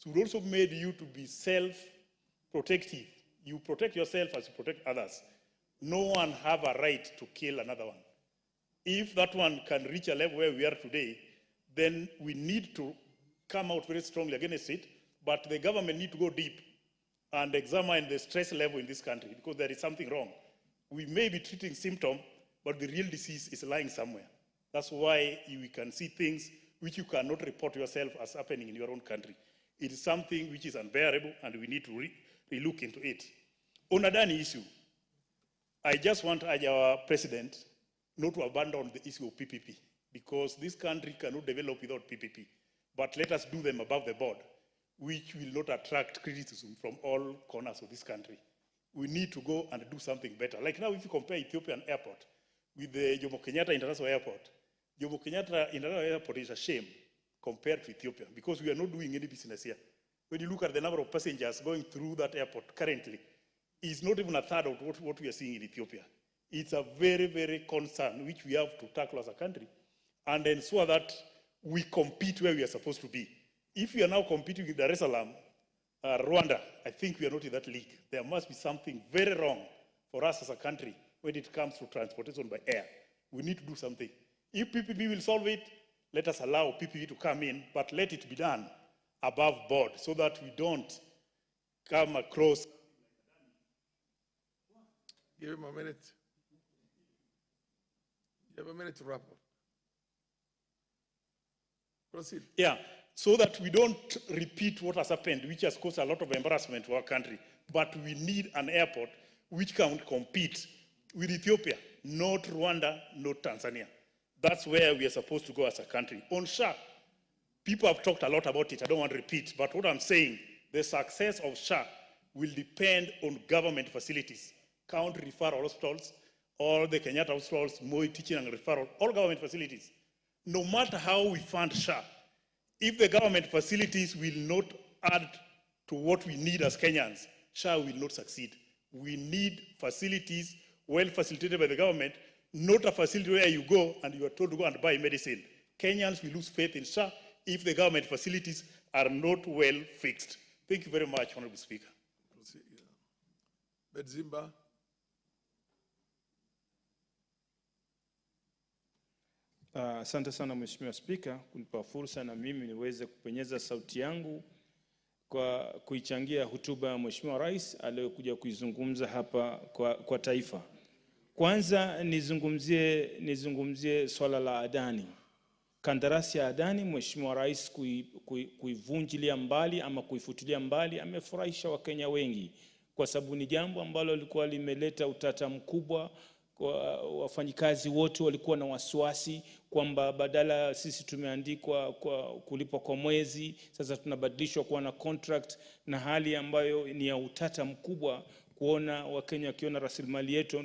should also make you to be self-protective. You protect yourself as you protect others. No one have a right to kill another one. If that one can reach a level where we are today, then we need to come out very strongly against it, but the government need to go deep and examine the stress level in this country, because there is something wrong. We may be treating symptom, but the real disease is lying somewhere. That's why we can see things which you cannot report yourself as happening in your own country. It is something which is unbearable, and we need to re-look into it. On Adani issue, I just want to urge our president not to abandon the issue of PPP, because this country cannot develop without PPP. But let us do them above the board, which will not attract criticism from all corners of this country. We need to go and do something better. Like now, if you compare Ethiopian airport with the Jomo Kenyatta International Airport, Jomo Kenyatta International Airport is a shame compared to Ethiopia, because we are not doing any business here. When you look at the number of passengers going through that airport currently, it's not even a third of what we are seeing in Ethiopia. It's a very, very concern which we have to tackle as a country and ensure that we compete where we are supposed to be. If we are now competing with Dar es Salaam, Rwanda, I think we are not in that league. There must be something very wrong for us as a country when it comes to transportation by air. We need to do something. If PPP will solve it, let us allow PPP to come in, but let it be done above board so that we don't come across. Give him a minute. You have a minute to wrap up. Proceed. Yeah, so that we don't repeat what has happened, which has caused a lot of embarrassment to our country. But we need an airport which can compete with Ethiopia, not Rwanda, not Tanzania. That's where we are supposed to go as a country. On SHA, people have talked a lot about it. I don't want to repeat, but what I'm saying, the success of SHA will depend on government facilities, county referral hospitals, all the Kenyatta hospitals, Moi teaching and referral, all government facilities. No matter how we fund SHA, if the government facilities will not add to what we need as Kenyans, SHA will not succeed. We need facilities well facilitated by the government, not a facility where you go and you are told to go and buy medicine. Kenyans will lose faith in SHA if the government facilities are not well fixed. Thank you very much, Honorable Speaker. Bedzimba. Asante sana Mheshimiwa Spika kunipa fursa na mimi niweze kupenyeza sauti yangu kwa kuichangia hotuba ya Mheshimiwa Rais aliyokuja kuizungumza hapa kwa taifa. Kwanza nizungumzie swala la Adani. Kandarasi ya Adani Mheshimiwa Rais kuivunjilia mbali ama kuifutilia mbali amefurahisha Wakenya wengi kwa sababu ni jambo ambalo lilikuwa limeleta utata mkubwa. Kwa wafanyikazi wote walikuwa na wasiwasi kwamba badala sisi tumeandikwa kulipwa kwa mwezi, sasa tunabadilishwa kuwa na contract, na hali ambayo ni ya utata mkubwa kuona Wakenya wakiona rasilimali yetu